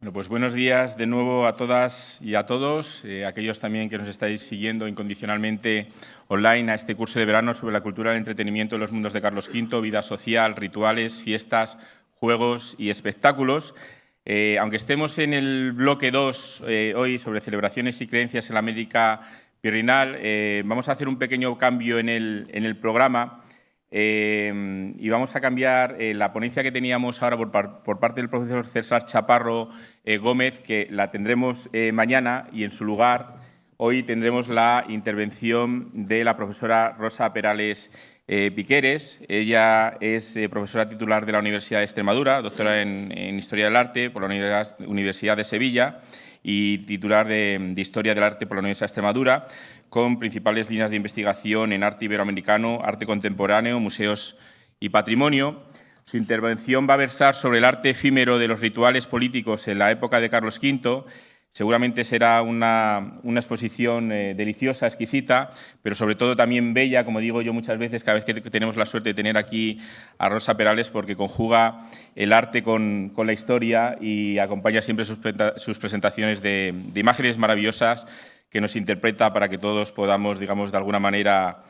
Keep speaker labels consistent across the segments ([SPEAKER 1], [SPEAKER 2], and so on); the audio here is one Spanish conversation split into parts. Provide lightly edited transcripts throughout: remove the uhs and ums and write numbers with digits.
[SPEAKER 1] Bueno, pues buenos días de nuevo a todas y a todos, aquellos también que nos estáis siguiendo incondicionalmente online a este curso de verano sobre la cultura del entretenimiento en los mundos de Carlos V, vida social, rituales, fiestas, juegos y espectáculos. Aunque estemos en el bloque 2 hoy sobre celebraciones y creencias en la América Virreinal, vamos a hacer un pequeño cambio en el programa. Y vamos a cambiar la ponencia que teníamos ahora por parte del profesor César Chaparro Gómez, que la tendremos mañana, y en su lugar hoy tendremos la intervención de la profesora Rosa Perales Piqueres. Ella es profesora titular de la Universidad de Extremadura, doctora en Historia del Arte por la Universidad de Sevilla y titular de Historia del Arte por la Universidad de Extremadura, con principales líneas de investigación en arte iberoamericano, arte contemporáneo, museos y patrimonio. Su intervención va a versar sobre el arte efímero de los rituales políticos en la época de Carlos V. Seguramente será una exposición deliciosa, exquisita, pero sobre todo también bella, como digo yo muchas veces, cada vez que tenemos la suerte de tener aquí a Rosa Perales, porque conjuga el arte con la historia y acompaña siempre sus presentaciones de imágenes maravillosas que nos interpreta para que todos podamos, digamos, de alguna manera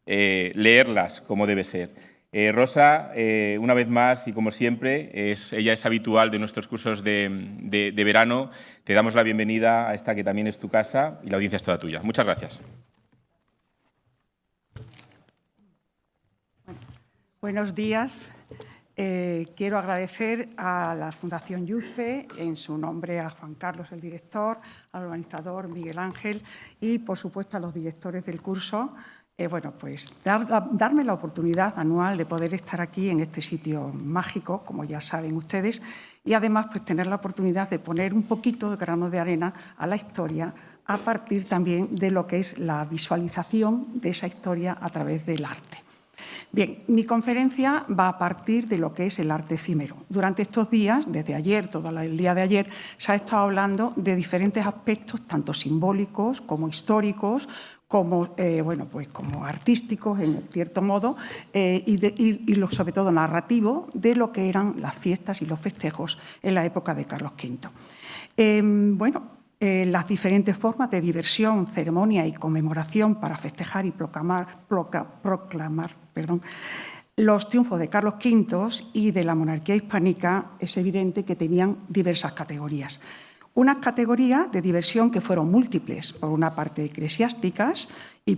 [SPEAKER 1] leerlas como debe ser. Rosa, una vez más y como siempre, ella es habitual de nuestros cursos de verano. Te damos la bienvenida a esta que también es tu casa y la audiencia es toda tuya. Muchas gracias.
[SPEAKER 2] Buenos días. Quiero agradecer a la Fundación Yuste, en su nombre a Juan Carlos, el director, al organizador Miguel Ángel y, por supuesto, a los directores del curso. Pues darme la oportunidad anual de poder estar aquí en este sitio mágico, como ya saben ustedes, y además pues, tener la oportunidad de poner un poquito de grano de arena a la historia a partir también de lo que es la visualización de esa historia a través del arte. Bien, mi conferencia va a partir de lo que es el arte efímero. Durante estos días, desde ayer, todo el día de ayer, se ha estado hablando de diferentes aspectos, tanto simbólicos como históricos, como, como artísticos, en cierto modo, y sobre todo narrativo, de lo que eran las fiestas y los festejos en la época de Carlos V. Las diferentes formas de diversión, ceremonia y conmemoración para festejar y proclamar los triunfos de Carlos V y de la monarquía hispánica, es evidente que tenían diversas categorías. Unas categorías de diversión que fueron múltiples, por una parte eclesiásticas y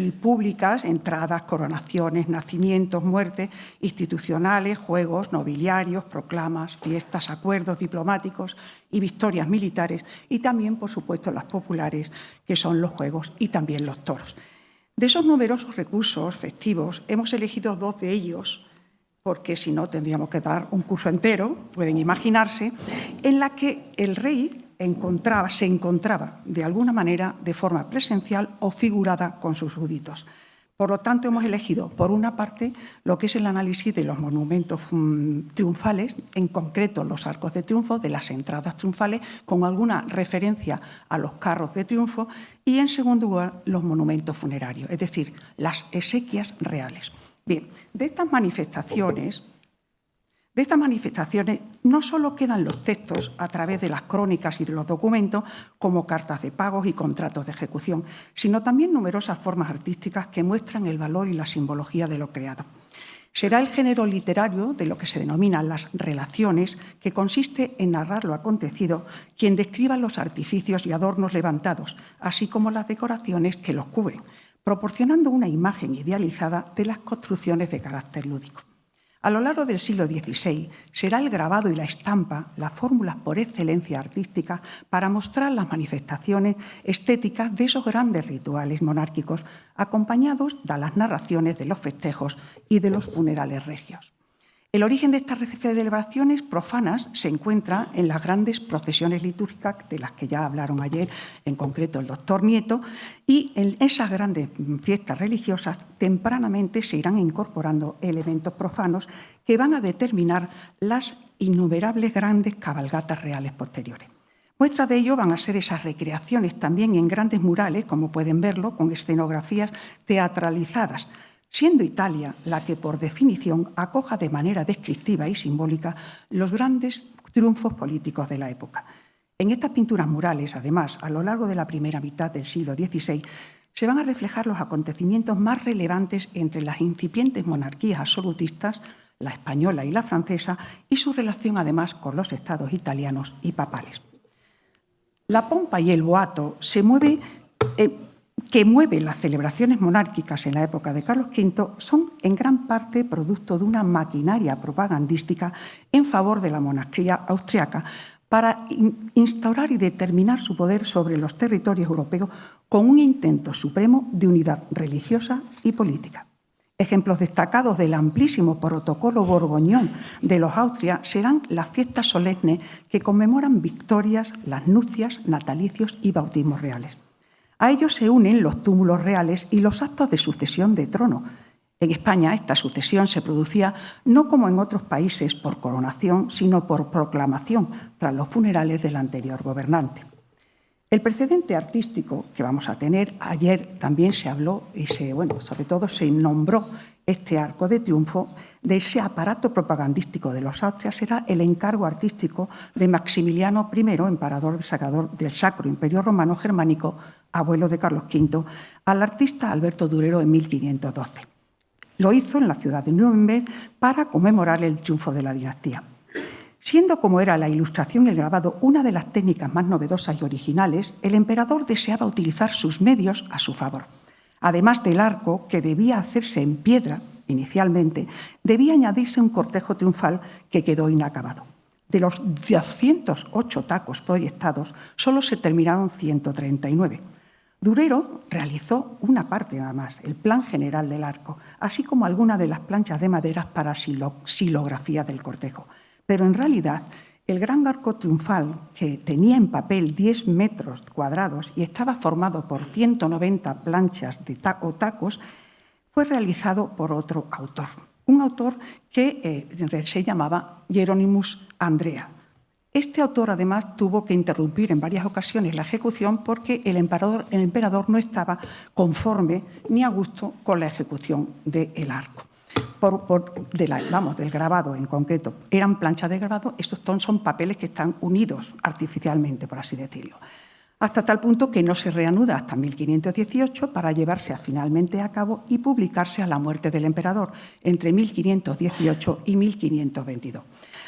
[SPEAKER 2] públicas, entradas, coronaciones, nacimientos, muertes, institucionales, juegos, nobiliarios, proclamas, fiestas, acuerdos diplomáticos y victorias militares, y también, por supuesto, las populares, que son los juegos y también los toros. De esos numerosos recursos festivos, hemos elegido dos de ellos, porque si no tendríamos que dar un curso entero, pueden imaginarse, en la que el rey se encontraba de alguna manera de forma presencial o figurada con sus súbditos. Por lo tanto, hemos elegido, por una parte, lo que es el análisis de los monumentos triunfales, en concreto los arcos de triunfo, de las entradas triunfales, con alguna referencia a los carros de triunfo, y, en segundo lugar, los monumentos funerarios, es decir, las exequias reales. Bien, de estas manifestaciones no solo quedan los textos a través de las crónicas y de los documentos como cartas de pagos y contratos de ejecución, sino también numerosas formas artísticas que muestran el valor y la simbología de lo creado. Será el género literario de lo que se denominan las relaciones, que consiste en narrar lo acontecido, quien describa los artificios y adornos levantados, así como las decoraciones que los cubren, proporcionando una imagen idealizada de las construcciones de carácter lúdico. A lo largo del siglo XVI será el grabado y la estampa las fórmulas por excelencia artísticas para mostrar las manifestaciones estéticas de esos grandes rituales monárquicos, acompañados de las narraciones de los festejos y de los funerales regios. El origen de estas celebraciones profanas se encuentra en las grandes procesiones litúrgicas de las que ya hablaron ayer, en concreto el doctor Nieto, y en esas grandes fiestas religiosas tempranamente se irán incorporando elementos profanos que van a determinar las innumerables grandes cabalgatas reales posteriores. Muestra de ello van a ser esas recreaciones también en grandes murales, como pueden verlo, con escenografías teatralizadas, siendo Italia la que, por definición, acoja de manera descriptiva y simbólica los grandes triunfos políticos de la época. En estas pinturas murales, además, a lo largo de la primera mitad del siglo XVI, se van a reflejar los acontecimientos más relevantes entre las incipientes monarquías absolutistas, la española y la francesa, y su relación, además, con los estados italianos y papales. La pompa y el boato que mueve las celebraciones monárquicas en la época de Carlos V son en gran parte producto de una maquinaria propagandística en favor de la monarquía austriaca para instaurar y determinar su poder sobre los territorios europeos con un intento supremo de unidad religiosa y política. Ejemplos destacados del amplísimo protocolo borgoñón de los Austria serán las fiestas solemnes que conmemoran victorias, las nupcias, natalicios y bautismos reales. A ellos se unen los túmulos reales y los actos de sucesión de trono. En España esta sucesión se producía no como en otros países por coronación, sino por proclamación tras los funerales del anterior gobernante. El precedente artístico que vamos a tener, ayer también se habló y sobre todo se nombró este arco de triunfo de ese aparato propagandístico de los Austrias, será el encargo artístico de Maximiliano I, emperador del Sacro Imperio Romano Germánico, abuelo de Carlos V, al artista Alberto Durero en 1512. Lo hizo en la ciudad de Nuremberg para conmemorar el triunfo de la dinastía. Siendo como era la ilustración y el grabado una de las técnicas más novedosas y originales, el emperador deseaba utilizar sus medios a su favor. Además del arco, que debía hacerse en piedra inicialmente, debía añadirse un cortejo triunfal que quedó inacabado. De los 208 tacos proyectados, solo se terminaron 139. Durero realizó una parte nada más, el plan general del arco, así como algunas de las planchas de madera para xilografía del cortejo. Pero en realidad, el gran arco triunfal, que tenía en papel 10 metros cuadrados y estaba formado por 190 planchas o tacos, fue realizado por otro autor, un autor que se llamaba Hieronymus Andrea. Este autor, además, tuvo que interrumpir en varias ocasiones la ejecución porque el emperador no estaba conforme ni a gusto con la ejecución del arco. Del grabado en concreto. Eran planchas de grabado, estos son papeles que están unidos artificialmente, por así decirlo. Hasta tal punto que no se reanuda hasta 1518 para llevarse finalmente a cabo y publicarse a la muerte del emperador entre 1518 y 1522.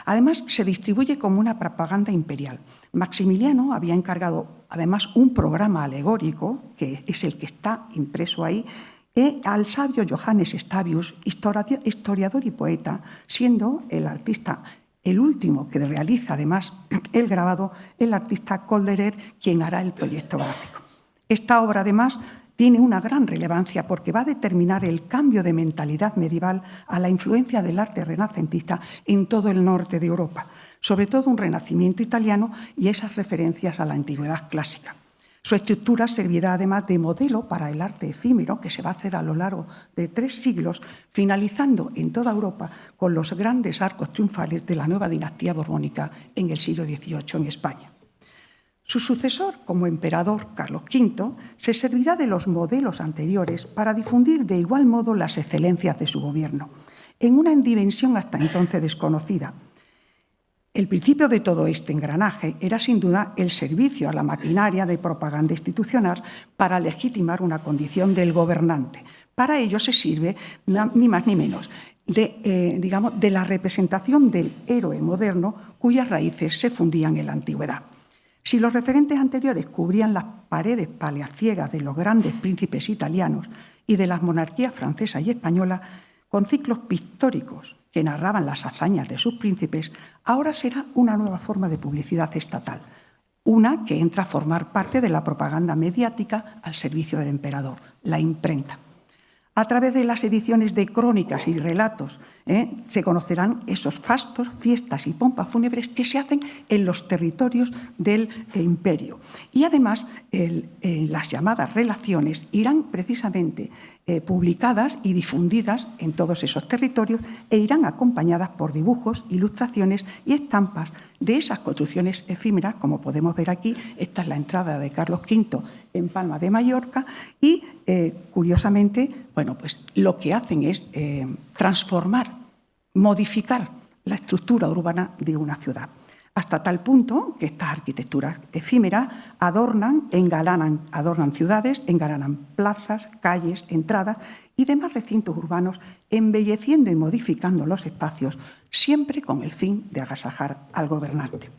[SPEAKER 2] Además, se distribuye como una propaganda imperial. Maximiliano había encargado, además, un programa alegórico, que es el que está impreso ahí, al sabio Johannes Stabius, historiador y poeta, siendo el artista el último que realiza además el grabado, el artista Kolderer, quien hará el proyecto gráfico. Esta obra además tiene una gran relevancia porque va a determinar el cambio de mentalidad medieval a la influencia del arte renacentista en todo el norte de Europa, sobre todo un renacimiento italiano y esas referencias a la antigüedad clásica. Su estructura servirá además de modelo para el arte efímero que se va a hacer a lo largo de 3 siglos, finalizando en toda Europa con los grandes arcos triunfales de la nueva dinastía borbónica en el siglo XVIII en España. Su sucesor como emperador, Carlos V, se servirá de los modelos anteriores para difundir de igual modo las excelencias de su gobierno, en una dimensión hasta entonces desconocida. El principio de todo este engranaje era sin duda el servicio a la maquinaria de propaganda institucional para legitimar una condición del gobernante. Para ello se sirve ni más ni menos de la representación del héroe moderno cuyas raíces se fundían en la antigüedad. Si los referentes anteriores cubrían las paredes palaciegas de los grandes príncipes italianos y de las monarquías francesa y española con ciclos pictóricos que narraban las hazañas de sus príncipes, ahora será una nueva forma de publicidad estatal, una que entra a formar parte de la propaganda mediática al servicio del emperador, la imprenta. A través de las ediciones de crónicas y relatos se conocerán esos fastos, fiestas y pompas fúnebres que se hacen en los territorios del imperio. Y además las llamadas relaciones irán precisamente publicadas y difundidas en todos esos territorios e irán acompañadas por dibujos, ilustraciones y estampas de esas construcciones efímeras, como podemos ver aquí. Esta es la entrada de Carlos V en Palma de Mallorca y, curiosamente, pues lo que hacen es transformar, modificar la estructura urbana de una ciudad. hasta tal punto que estas arquitecturas efímeras adornan ciudades, engalanan plazas, calles, entradas y demás recintos urbanos, embelleciendo y modificando los espacios, siempre con el fin de agasajar al gobernante.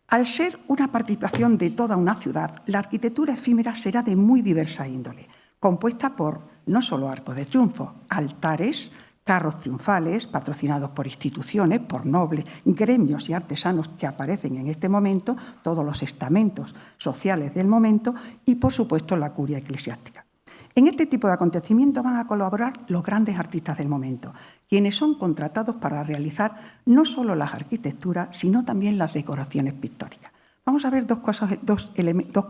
[SPEAKER 2] Al ser una participación de toda una ciudad, la arquitectura efímera será de muy diversa índole, compuesta por no solo arcos de triunfo, altares, carros triunfales patrocinados por instituciones, por nobles, gremios y artesanos que aparecen en este momento, todos los estamentos sociales del momento y, por supuesto, la curia eclesiástica. En este tipo de acontecimientos van a colaborar los grandes artistas del momento, quienes son contratados para realizar no solo las arquitecturas, sino también las decoraciones pictóricas. Vamos a ver dos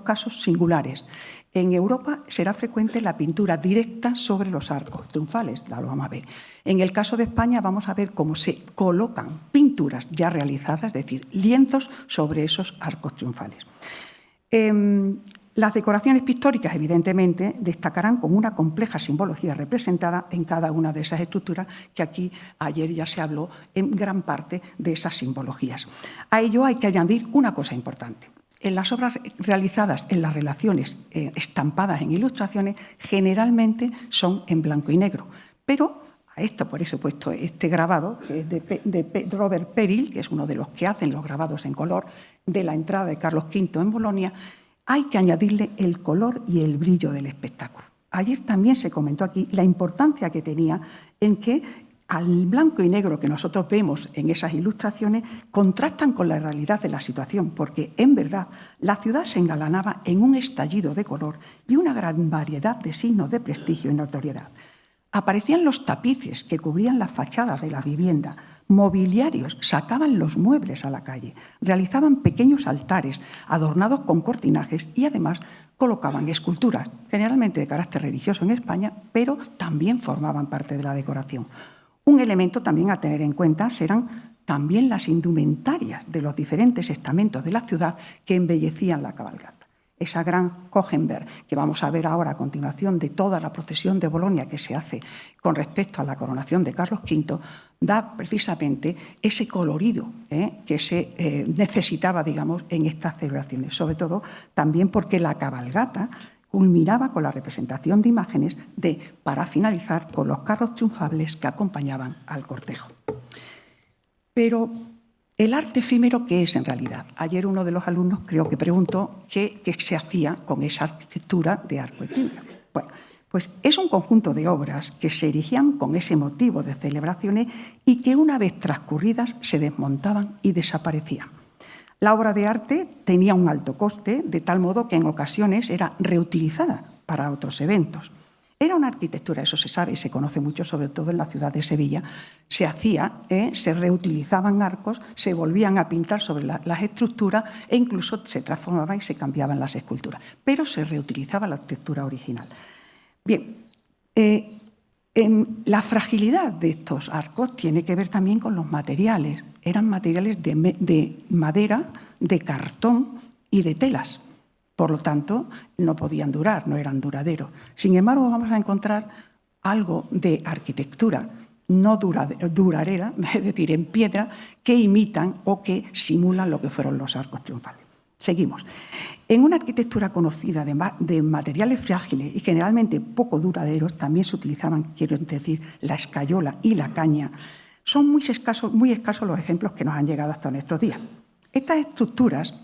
[SPEAKER 2] casos singulares. En Europa será frecuente la pintura directa sobre los arcos triunfales, ya lo vamos a ver. En el caso de España vamos a ver cómo se colocan pinturas ya realizadas, es decir, lienzos sobre esos arcos triunfales. Las decoraciones pictóricas, evidentemente, destacarán con una compleja simbología representada en cada una de esas estructuras, que aquí ayer ya se habló en gran parte de esas simbologías. A ello hay que añadir una cosa importante. En las obras realizadas en las relaciones estampadas en ilustraciones, generalmente son en blanco y negro, pero a esto, por eso he puesto este grabado, que es de Robert Peril, que es uno de los que hacen los grabados en color de la entrada de Carlos V en Bolonia. Hay que añadirle el color y el brillo del espectáculo. Ayer también se comentó aquí la importancia que tenía en que al blanco y negro que nosotros vemos en esas ilustraciones contrastan con la realidad de la situación, porque en verdad la ciudad se engalanaba en un estallido de color y una gran variedad de signos de prestigio y notoriedad. Aparecían los tapices que cubrían las fachadas de la vivienda, mobiliarios sacaban los muebles a la calle, realizaban pequeños altares adornados con cortinajes y además colocaban esculturas, generalmente de carácter religioso en España, pero también formaban parte de la decoración. Un elemento también a tener en cuenta serán también las indumentarias de los diferentes estamentos de la ciudad que embellecían la cabalgata. Esa gran Kogenberg, que vamos a ver ahora a continuación de toda la procesión de Bolonia que se hace con respecto a la coronación de Carlos V, da precisamente ese colorido que se necesitaba, digamos, en estas celebraciones, sobre todo también porque la cabalgata culminaba con la representación de imágenes para finalizar con los carros triunfales que acompañaban al cortejo. Pero el arte efímero, ¿qué es en realidad? Ayer uno de los alumnos creo que preguntó qué se hacía con esa arquitectura de arco efímero. Bueno, pues es un conjunto de obras que se erigían con ese motivo de celebraciones y que una vez transcurridas se desmontaban y desaparecían. La obra de arte tenía un alto coste, de tal modo que en ocasiones era reutilizada para otros eventos. Era una arquitectura, eso se sabe y se conoce mucho, sobre todo en la ciudad de Sevilla. Se hacía, se reutilizaban arcos, se volvían a pintar sobre las estructuras e incluso se transformaban y se cambiaban las esculturas. Pero se reutilizaba la arquitectura original. Bien, la fragilidad de estos arcos tiene que ver también con los materiales. Eran materiales de madera, de cartón y de telas. Por lo tanto, no podían durar, no eran duraderos. Sin embargo, vamos a encontrar algo de arquitectura no duradera, es decir, en piedra, que imitan o que simulan lo que fueron los arcos triunfales. Seguimos. En una arquitectura conocida de materiales frágiles y generalmente poco duraderos, también se utilizaban, quiero decir, la escayola y la caña. Son muy escasos los ejemplos que nos han llegado hasta nuestros días. Estas estructuras,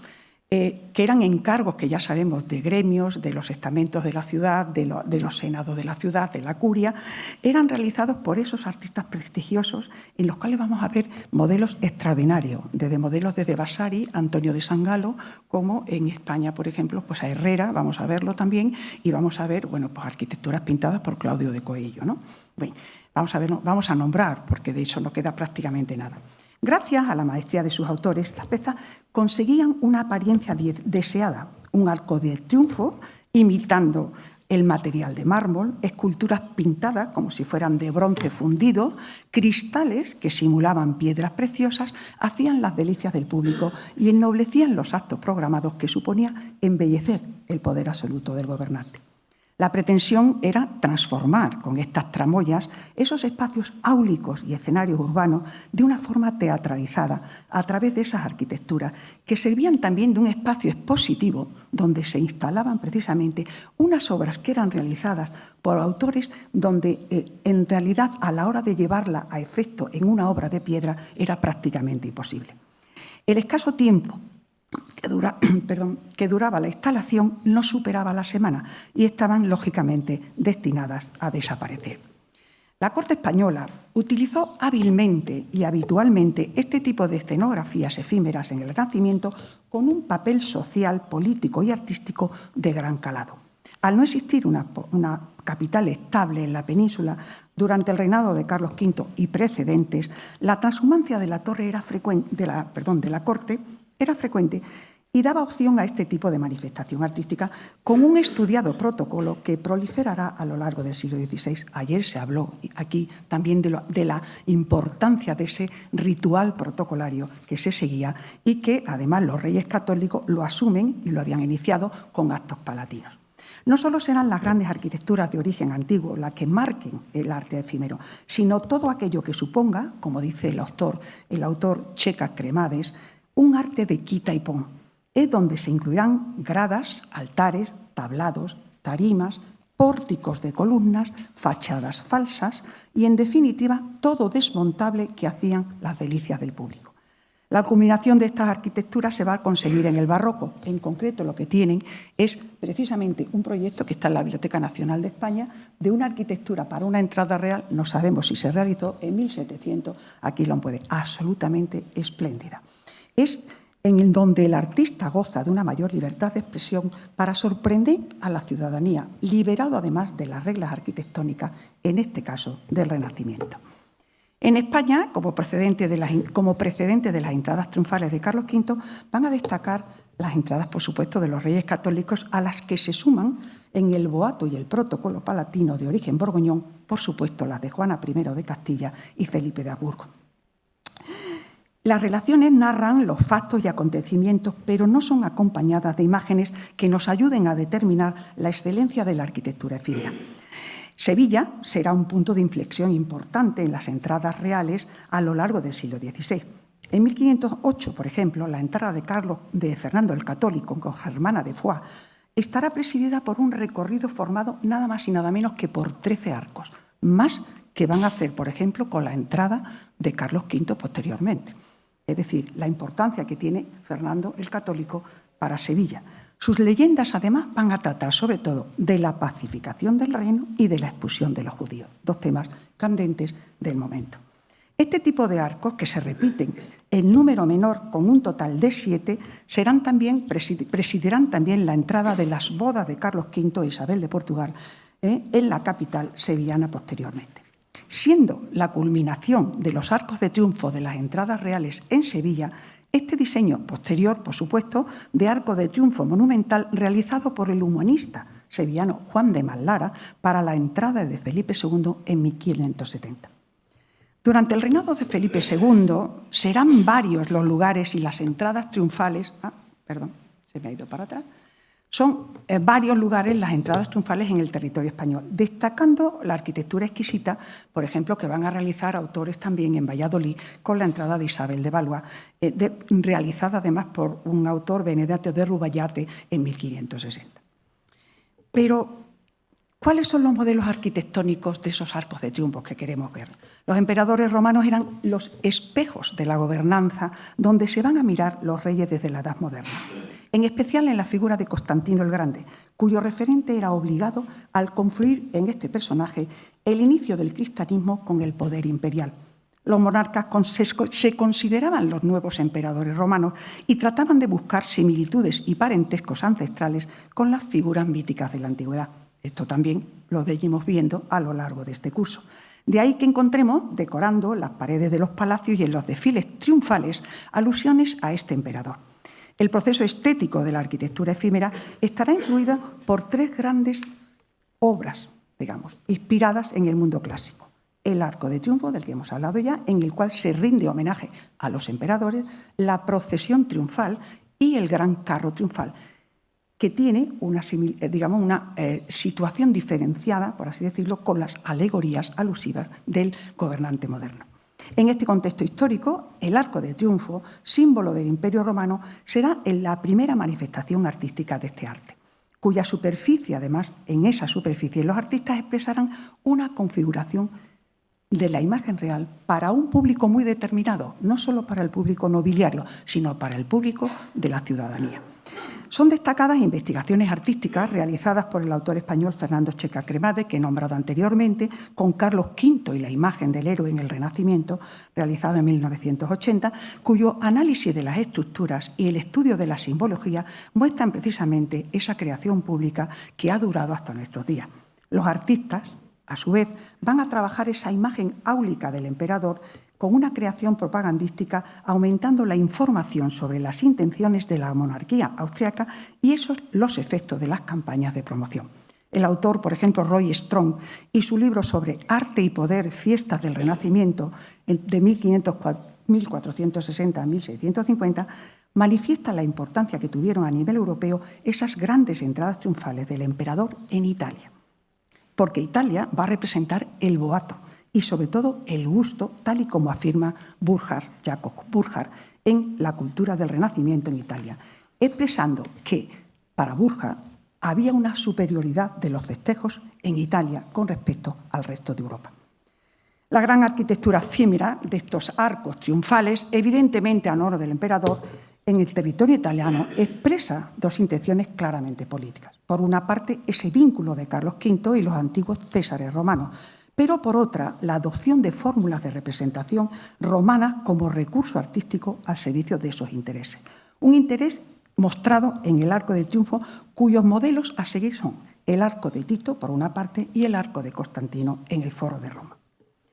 [SPEAKER 2] que eran encargos que ya sabemos de gremios, de los estamentos de la ciudad, de los senados de la ciudad, de la curia, eran realizados por esos artistas prestigiosos en los cuales vamos a ver modelos extraordinarios, modelos desde Vasari, Antonio de Sangalo, como en España, por ejemplo, pues a Herrera, vamos a verlo también, y vamos a ver, bueno, pues arquitecturas pintadas por Claudio de Coello, ¿no? Bien, vamos a nombrar, porque de eso no queda prácticamente nada. Gracias a la maestría de sus autores, estas piezas conseguían una apariencia deseada, un arco de triunfo imitando el material de mármol, esculturas pintadas como si fueran de bronce fundido, cristales que simulaban piedras preciosas, hacían las delicias del público y ennoblecían los actos programados que suponía embellecer el poder absoluto del gobernante. La pretensión era transformar con estas tramoyas esos espacios áulicos y escenarios urbanos de una forma teatralizada a través de esas arquitecturas que servían también de un espacio expositivo donde se instalaban precisamente unas obras que eran realizadas por autores donde en realidad a la hora de llevarla a efecto en una obra de piedra era prácticamente imposible. El escaso tiempo que duraba la instalación no superaba la semana y estaban, lógicamente, destinadas a desaparecer. La Corte española utilizó hábilmente y habitualmente este tipo de escenografías efímeras en el Renacimiento con un papel social, político y artístico de gran calado. Al no existir una capital estable en la península durante el reinado de Carlos V y precedentes, la transhumancia de la torre era de la corte era frecuente y daba opción a este tipo de manifestación artística con un estudiado protocolo que proliferará a lo largo del siglo XVI. Ayer se habló aquí también de la importancia de ese ritual protocolario que se seguía y que además los reyes católicos lo asumen y lo habían iniciado con actos palatinos. No solo serán las grandes arquitecturas de origen antiguo las que marquen el arte efímero, sino todo aquello que suponga, como dice el autor Checa Cremades, un arte de quita y pon. Es donde se incluirán gradas, altares, tablados, tarimas, pórticos de columnas, fachadas falsas y, en definitiva, todo desmontable que hacían las delicias del público. La culminación de estas arquitecturas se va a conseguir en el barroco. En concreto, lo que tienen es precisamente un proyecto que está en la Biblioteca Nacional de España de una arquitectura para una entrada real, no sabemos si se realizó en 1700, aquí lo puede, absolutamente espléndida. Es en donde el artista goza de una mayor libertad de expresión para sorprender a la ciudadanía, liberado además de las reglas arquitectónicas, en este caso del Renacimiento. En España, como precedente de las entradas triunfales de Carlos V, van a destacar las entradas, por supuesto, de los reyes católicos, a las que se suman en el boato y el protocolo palatino de origen borgoñón, por supuesto, las de Juana I de Castilla y Felipe de Habsburgo. Las relaciones narran los factos y acontecimientos, pero no son acompañadas de imágenes que nos ayuden a determinar la excelencia de la arquitectura efímera. Sevilla será un punto de inflexión importante en las entradas reales a lo largo del siglo XVI. En 1508, por ejemplo, la entrada de Fernando el Católico con Germana de Foix estará presidida por un recorrido formado nada más y nada menos que por 13 arcos, más que van a hacer, por ejemplo, con la entrada de Carlos V posteriormente. Es decir, la importancia que tiene Fernando el Católico para Sevilla. Sus leyendas, además, van a tratar sobre todo de la pacificación del reino y de la expulsión de los judíos, dos temas candentes del momento. Este tipo de arcos, que se repiten en número menor con un total de 7, presidirán también la entrada de las bodas de Carlos V e Isabel de Portugal en la capital sevillana posteriormente. Siendo la culminación de los arcos de triunfo de las entradas reales en Sevilla, este diseño posterior, por supuesto, de arco de triunfo monumental realizado por el humanista sevillano Juan de Mallara para la entrada de Felipe II en 1570. Durante el reinado de Felipe II serán varios los lugares y las entradas triunfales. Se me ha ido para atrás. Son varios lugares las entradas triunfales en el territorio español, destacando la arquitectura exquisita, por ejemplo, que van a realizar autores también en Valladolid con la entrada de Isabel de Valois, realizada además por un autor, Benedetto de Rubaiyate, en 1560. Pero, ¿cuáles son los modelos arquitectónicos de esos arcos de triunfo que queremos ver? Los emperadores romanos eran los espejos de la gobernanza donde se van a mirar los reyes desde la Edad Moderna, en especial en la figura de Constantino el Grande, cuyo referente era obligado al confluir en este personaje el inicio del cristianismo con el poder imperial. Los monarcas se consideraban los nuevos emperadores romanos y trataban de buscar similitudes y parentescos ancestrales con las figuras míticas de la antigüedad. Esto también lo venimos viendo a lo largo de este curso. De ahí que encontremos, decorando las paredes de los palacios y en los desfiles triunfales, alusiones a este emperador. El proceso estético de la arquitectura efímera estará influido por 3 grandes obras, inspiradas en el mundo clásico. El Arco de Triunfo, del que hemos hablado ya, en el cual se rinde homenaje a los emperadores, la procesión triunfal y el gran carro triunfal. que tiene una situación diferenciada, por así decirlo, con las alegorías alusivas del gobernante moderno. En este contexto histórico, el Arco de Triunfo, símbolo del Imperio Romano, será la primera manifestación artística de este arte, cuya superficie, además, en esa superficie los artistas expresarán una configuración de la imagen real para un público muy determinado, no solo para el público nobiliario, sino para el público de la ciudadanía. Son destacadas investigaciones artísticas realizadas por el autor español Fernando Checa Cremades, que he nombrado anteriormente, con Carlos V y la imagen del héroe en el Renacimiento, realizado en 1980, cuyo análisis de las estructuras y el estudio de la simbología muestran precisamente esa creación pública que ha durado hasta nuestros días. Los artistas, a su vez, van a trabajar esa imagen áulica del emperador con una creación propagandística, aumentando la información sobre las intenciones de la monarquía austriaca y los efectos de las campañas de promoción. El autor, por ejemplo, Roy Strong, y su libro sobre Arte y Poder, Fiestas del Renacimiento, de 1460 a 1650, manifiesta la importancia que tuvieron a nivel europeo esas grandes entradas triunfales del emperador en Italia. Porque Italia va a representar el boato y, sobre todo, el gusto, tal y como afirma Jacob Burckhardt, en La cultura del Renacimiento en Italia, expresando que, para Burckhardt, había una superioridad de los festejos en Italia con respecto al resto de Europa. La gran arquitectura efímera de estos arcos triunfales, evidentemente a honor del emperador, en el territorio italiano expresa dos intenciones claramente políticas. Por una parte, ese vínculo de Carlos V y los antiguos césares romanos, pero por otra, la adopción de fórmulas de representación romanas como recurso artístico al servicio de esos intereses. Un interés mostrado en el Arco de Triunfo, cuyos modelos a seguir son el Arco de Tito, por una parte, y el Arco de Constantino en el Foro de Roma.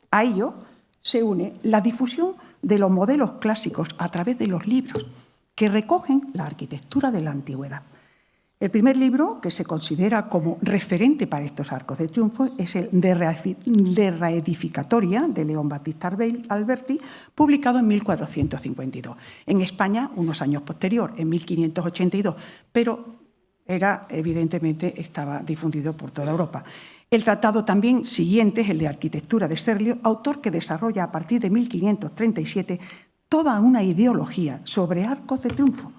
[SPEAKER 2] A ello se une la difusión de los modelos clásicos a través de los libros que recogen la arquitectura de la antigüedad. El primer libro que se considera como referente para estos arcos de triunfo es el De Reedificatoria de León Battista Alberti, publicado en 1452. En España, unos años posterior, en 1582, pero evidentemente estaba difundido por toda Europa. El tratado también siguiente es el de Arquitectura de Serlio, autor que desarrolla a partir de 1537 toda una ideología sobre arcos de triunfo.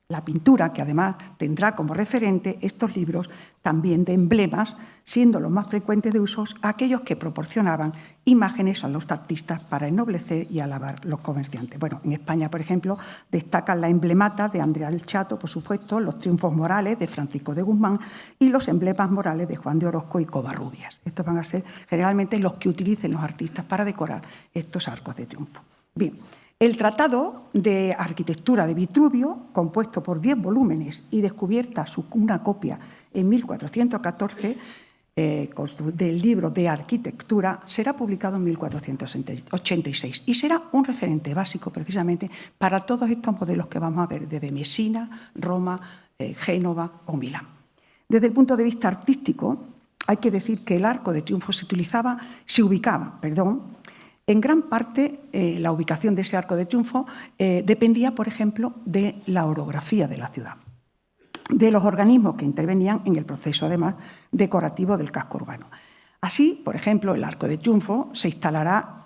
[SPEAKER 2] La pintura, que además tendrá como referente estos libros también de emblemas, siendo los más frecuentes de usos aquellos que proporcionaban imágenes a los artistas para ennoblecer y alabar los comerciantes. Bueno, en España, por ejemplo, destacan la emblemata de Andrea el Chato, por supuesto, los triunfos morales de Francisco de Guzmán y los emblemas morales de Juan de Orozco y Covarrubias. Estos van a ser generalmente los que utilicen los artistas para decorar estos arcos de triunfo. Bien. El Tratado de Arquitectura de Vitruvio, compuesto por 10 volúmenes y descubierta una copia en 1414 del libro de Arquitectura, será publicado en 1486 y será un referente básico precisamente para todos estos modelos que vamos a ver desde Mesina, Roma, Génova o Milán. Desde el punto de vista artístico, hay que decir que el Arco de Triunfo se ubicaba, en gran parte, la ubicación de ese Arco de Triunfo dependía, por ejemplo, de la orografía de la ciudad, de los organismos que intervenían en el proceso, además, decorativo del casco urbano. Así, por ejemplo, el Arco de Triunfo se instalará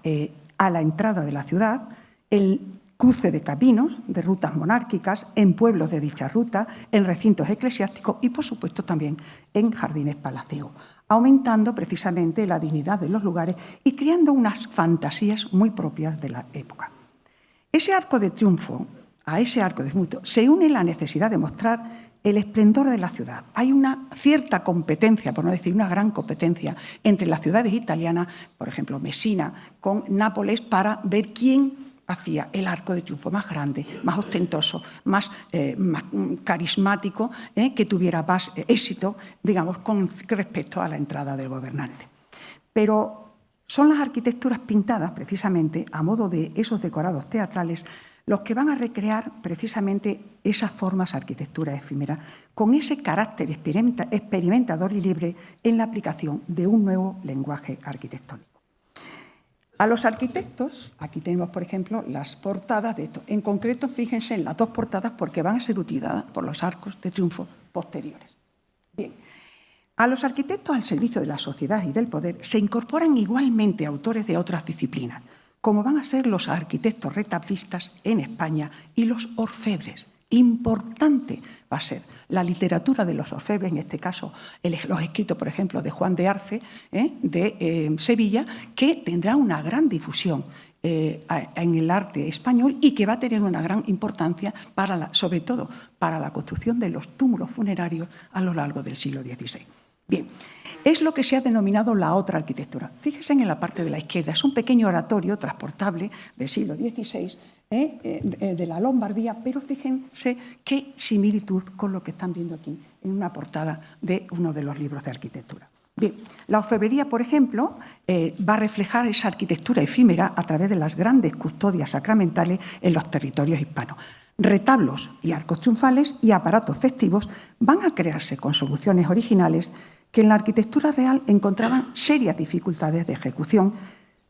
[SPEAKER 2] a la entrada de la ciudad, el cruce de caminos, de rutas monárquicas, en pueblos de dicha ruta, en recintos eclesiásticos y, por supuesto, también en jardines palaciegos, aumentando precisamente la dignidad de los lugares y creando unas fantasías muy propias de la época. A ese Arco de Triunfo se une la necesidad de mostrar el esplendor de la ciudad. Hay una cierta competencia, por no decir una gran competencia, entre las ciudades italianas, por ejemplo, Mesina con Nápoles, para ver quién hacía el Arco de Triunfo más grande, más ostentoso, más carismático, que tuviera más éxito, digamos, con respecto a la entrada del gobernante. Pero son las arquitecturas pintadas, precisamente, a modo de esos decorados teatrales, los que van a recrear precisamente esas formas de arquitectura efímera, con ese carácter experimentador y libre en la aplicación de un nuevo lenguaje arquitectónico. A los arquitectos, aquí tenemos, por ejemplo, las portadas de esto. En concreto, fíjense en las dos portadas porque van a ser utilizadas por los arcos de triunfo posteriores. Bien, a los arquitectos al servicio de la sociedad y del poder se incorporan igualmente autores de otras disciplinas, como van a ser los arquitectos retablistas en España y los orfebres. Importante va a ser la literatura de los orfebres, en este caso los escritos, por ejemplo, de Juan de Arce, de Sevilla, que tendrá una gran difusión en el arte español y que va a tener una gran importancia, sobre todo para la construcción de los túmulos funerarios a lo largo del siglo XVI. Bien, es lo que se ha denominado la otra arquitectura. Fíjense en la parte de la izquierda, es un pequeño oratorio transportable del siglo XVI, de la Lombardía, pero fíjense qué similitud con lo que están viendo aquí en una portada de uno de los libros de arquitectura. Bien, la orfebrería, por ejemplo, va a reflejar esa arquitectura efímera a través de las grandes custodias sacramentales en los territorios hispanos. Retablos y arcos triunfales y aparatos festivos van a crearse con soluciones originales que en la arquitectura real encontraban serias dificultades de ejecución,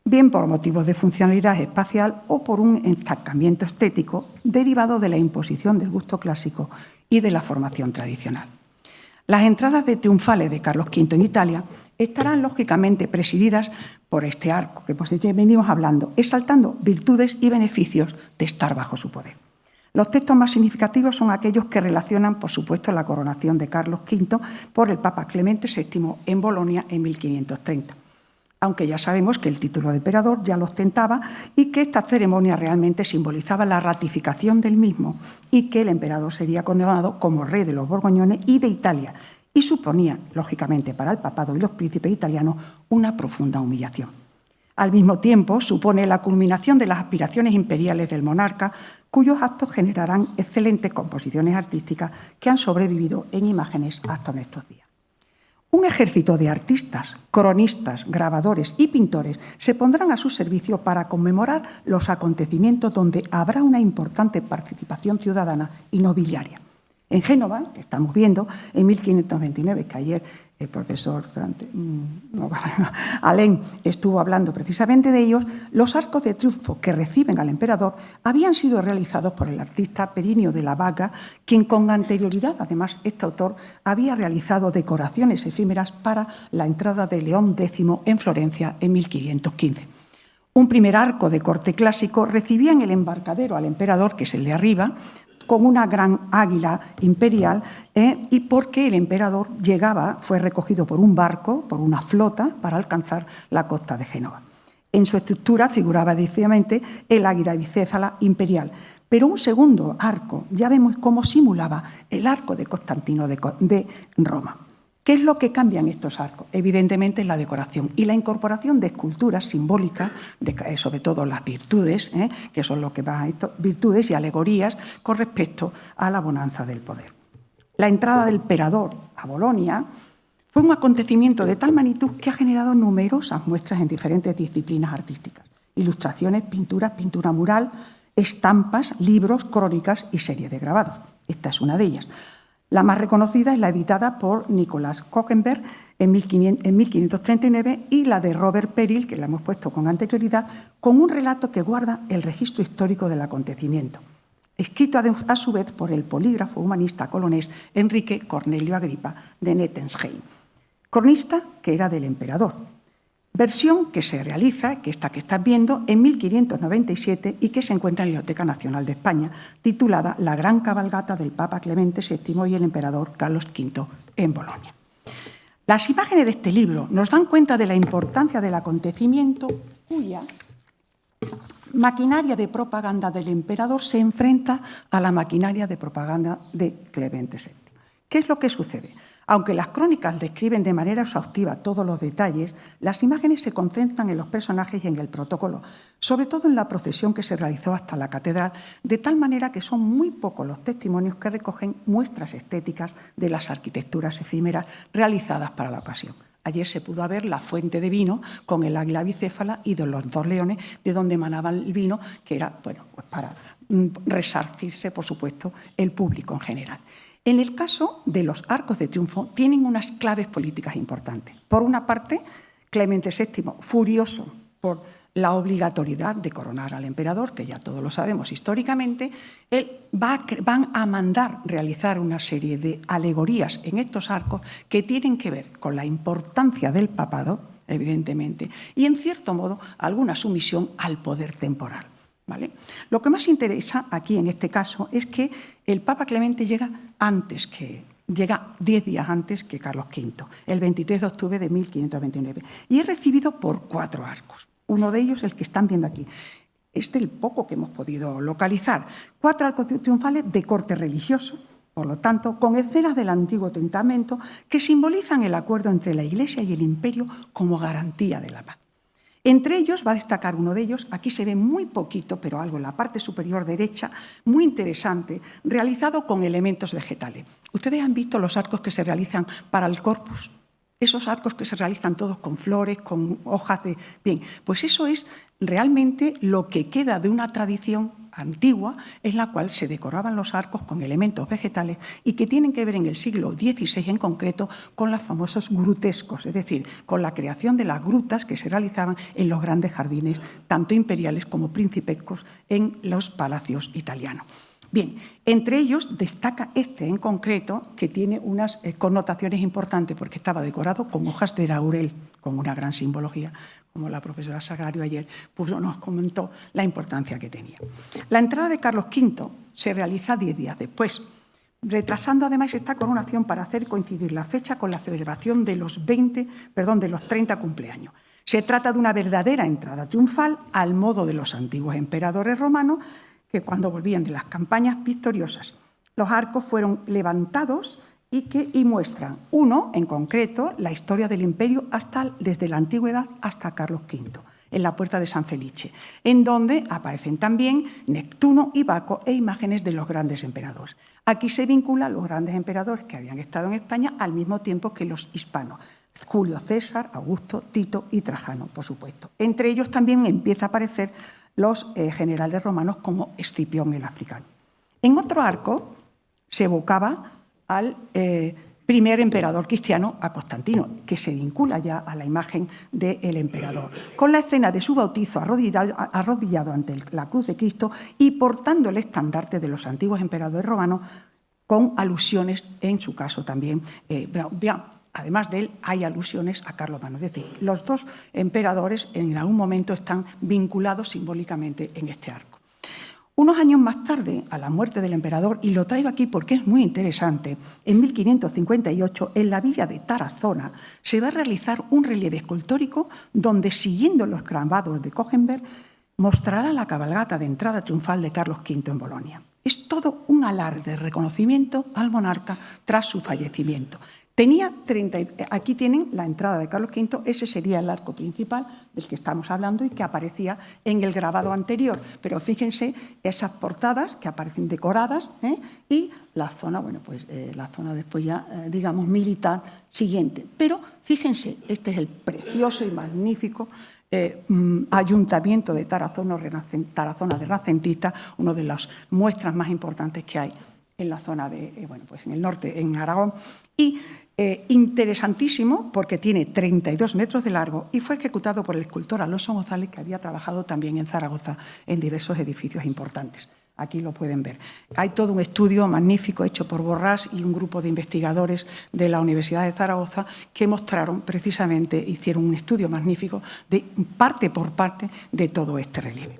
[SPEAKER 2] bien por motivos de funcionalidad espacial o por un estancamiento estético derivado de la imposición del gusto clásico y de la formación tradicional. Las entradas de triunfales de Carlos V en Italia estarán lógicamente presididas por este arco que venimos hablando, exaltando virtudes y beneficios de estar bajo su poder. Los textos más significativos son aquellos que relacionan, por supuesto, la coronación de Carlos V por el Papa Clemente VII en Bolonia en 1530. Aunque ya sabemos que el título de emperador ya lo ostentaba y que esta ceremonia realmente simbolizaba la ratificación del mismo y que el emperador sería coronado como rey de los borgoñones y de Italia y suponía, lógicamente, para el papado y los príncipes italianos una profunda humillación. Al mismo tiempo, supone la culminación de las aspiraciones imperiales del monarca, cuyos actos generarán excelentes composiciones artísticas que han sobrevivido en imágenes hasta nuestros días. Un ejército de artistas, cronistas, grabadores y pintores se pondrán a su servicio para conmemorar los acontecimientos donde habrá una importante participación ciudadana y nobiliaria. En Génova, que estamos viendo, en 1529, que ayer el profesor Alain estuvo hablando precisamente de ellos, los arcos de triunfo que reciben al emperador habían sido realizados por el artista Perinio de la Vaga, quien con anterioridad, además, este autor había realizado decoraciones efímeras para la entrada de León X en Florencia en 1515. Un primer arco de corte clásico recibía en el embarcadero al emperador, que es el de arriba, con una gran águila imperial, y porque el emperador fue recogido por un barco, por una flota, para alcanzar la costa de Génova. En su estructura figuraba efectivamente el águila bicéfala imperial, pero un segundo arco, ya vemos cómo simulaba el arco de Constantino de Roma. ¿Qué es lo que cambian estos arcos? Evidentemente la decoración y la incorporación de esculturas simbólicas, sobre todo las virtudes, que son lo que va a esto, virtudes y alegorías con respecto a la bonanza del poder. La entrada del emperador a Bolonia fue un acontecimiento de tal magnitud que ha generado numerosas muestras en diferentes disciplinas artísticas: ilustraciones, pinturas, pintura mural, estampas, libros, crónicas y series de grabados. Esta es una de ellas. La más reconocida es la editada por Nicolás Kogenberg en 1539 y la de Robert Peril, que la hemos puesto con anterioridad, con un relato que guarda el registro histórico del acontecimiento, escrito a su vez por el polígrafo humanista colonés Enrique Cornelio Agripa de Nettesheim, cronista que era del emperador. Versión que se realiza, que esta que estás viendo, en 1597 y que se encuentra en la Biblioteca Nacional de España, titulada La gran cabalgata del Papa Clemente VII y el emperador Carlos V en Bolonia. Las imágenes de este libro nos dan cuenta de la importancia del acontecimiento cuya maquinaria de propaganda del emperador se enfrenta a la maquinaria de propaganda de Clemente VII. ¿Qué es lo que sucede? Aunque las crónicas describen de manera exhaustiva todos los detalles, las imágenes se concentran en los personajes y en el protocolo, sobre todo en la procesión que se realizó hasta la catedral, de tal manera que son muy pocos los testimonios que recogen muestras estéticas de las arquitecturas efímeras realizadas para la ocasión. Ayer se pudo ver la fuente de vino con el águila bicéfala y de los dos leones, de donde emanaba el vino, que era pues para resarcirse, por supuesto, el público en general. En el caso de los arcos de triunfo, tienen unas claves políticas importantes. Por una parte, Clemente VII, furioso por la obligatoriedad de coronar al emperador, que ya todos lo sabemos históricamente, van a mandar realizar una serie de alegorías en estos arcos que tienen que ver con la importancia del papado, evidentemente, y en cierto modo alguna sumisión al poder temporal. ¿Vale? Lo que más interesa aquí en este caso es que el Papa Clemente llega 10 días antes que Carlos V, el 23 de octubre de 1529, y es recibido por 4 arcos. Uno de ellos, el que están viendo aquí, es el poco que hemos podido localizar. 4 arcos triunfales de corte religioso, por lo tanto, con escenas del Antiguo Testamento que simbolizan el acuerdo entre la Iglesia y el Imperio como garantía de la paz. Entre ellos va a destacar uno de ellos, aquí se ve muy poquito, pero algo en la parte superior derecha, muy interesante, realizado con elementos vegetales. Ustedes han visto los arcos que se realizan para el Corpus, esos arcos que se realizan todos con flores, con hojas de... Bien, pues eso es realmente lo que queda de una tradición antigua en la cual se decoraban los arcos con elementos vegetales y que tienen que ver en el siglo XVI en concreto con los famosos grutescos, es decir, con la creación de las grutas que se realizaban en los grandes jardines, tanto imperiales como principescos, en los palacios italianos. Bien, entre ellos destaca este en concreto, que tiene unas connotaciones importantes porque estaba decorado con hojas de laurel, con una gran simbología, como la profesora Sagario ayer nos comentó la importancia que tenía. La entrada de Carlos V se realiza 10 días después, retrasando además esta coronación para hacer coincidir la fecha con la celebración de los 30 cumpleaños. Se trata de una verdadera entrada triunfal al modo de los antiguos emperadores romanos, que cuando volvían de las campañas victoriosas, los arcos fueron levantados y muestran, uno en concreto, la historia del imperio desde la antigüedad hasta Carlos V, en la Puerta de San Felice, en donde aparecen también Neptuno y Baco e imágenes de los grandes emperadores. Aquí se vinculan los grandes emperadores que habían estado en España al mismo tiempo que los hispanos, Julio César, Augusto, Tito y Trajano, por supuesto. Entre ellos también empieza a aparecer los generales romanos como Escipión el africano. En otro arco se evocaba al primer emperador cristiano, a Constantino, que se vincula ya a la imagen del emperador, con la escena de su bautizo arrodillado ante la cruz de Cristo y portando el estandarte de los antiguos emperadores romanos, con alusiones, en su caso también, además de él, hay alusiones a Carlomagno. Es decir, los dos emperadores en algún momento están vinculados simbólicamente en este arco. Unos años más tarde, a la muerte del emperador, y lo traigo aquí porque es muy interesante, en 1558, en la villa de Tarazona, se va a realizar un relieve escultórico donde, siguiendo los grabados de Kochenberg, mostrará la cabalgata de entrada triunfal de Carlos V en Bolonia. Es todo un alarde de reconocimiento al monarca tras su fallecimiento. Aquí tienen la entrada de Carlos V, ese sería el arco principal del que estamos hablando y que aparecía en el grabado anterior. Pero fíjense esas portadas que aparecen decoradas y la zona, la zona después ya, digamos, militar siguiente. Pero fíjense, este es el precioso y magnífico ayuntamiento de Tarazona de renacentista, una de las muestras más importantes que hay en la zona de, en el norte, en Aragón, y interesantísimo porque tiene 32 metros de largo y fue ejecutado por el escultor Alonso González, que había trabajado también en Zaragoza en diversos edificios importantes. Aquí lo pueden ver. Hay todo un estudio magnífico hecho por Borrás y un grupo de investigadores de la Universidad de Zaragoza que mostraron precisamente, hicieron un estudio magnífico de parte por parte de todo este relieve.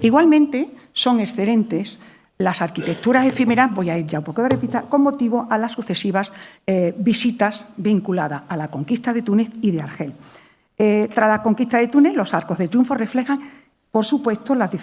[SPEAKER 2] Igualmente son excelentes las arquitecturas efímeras, voy a ir ya un poco de repita, con motivo a las sucesivas visitas vinculadas a la conquista de Túnez y de Argel. Tras la conquista de Túnez, los arcos de triunfo reflejan, por supuesto, las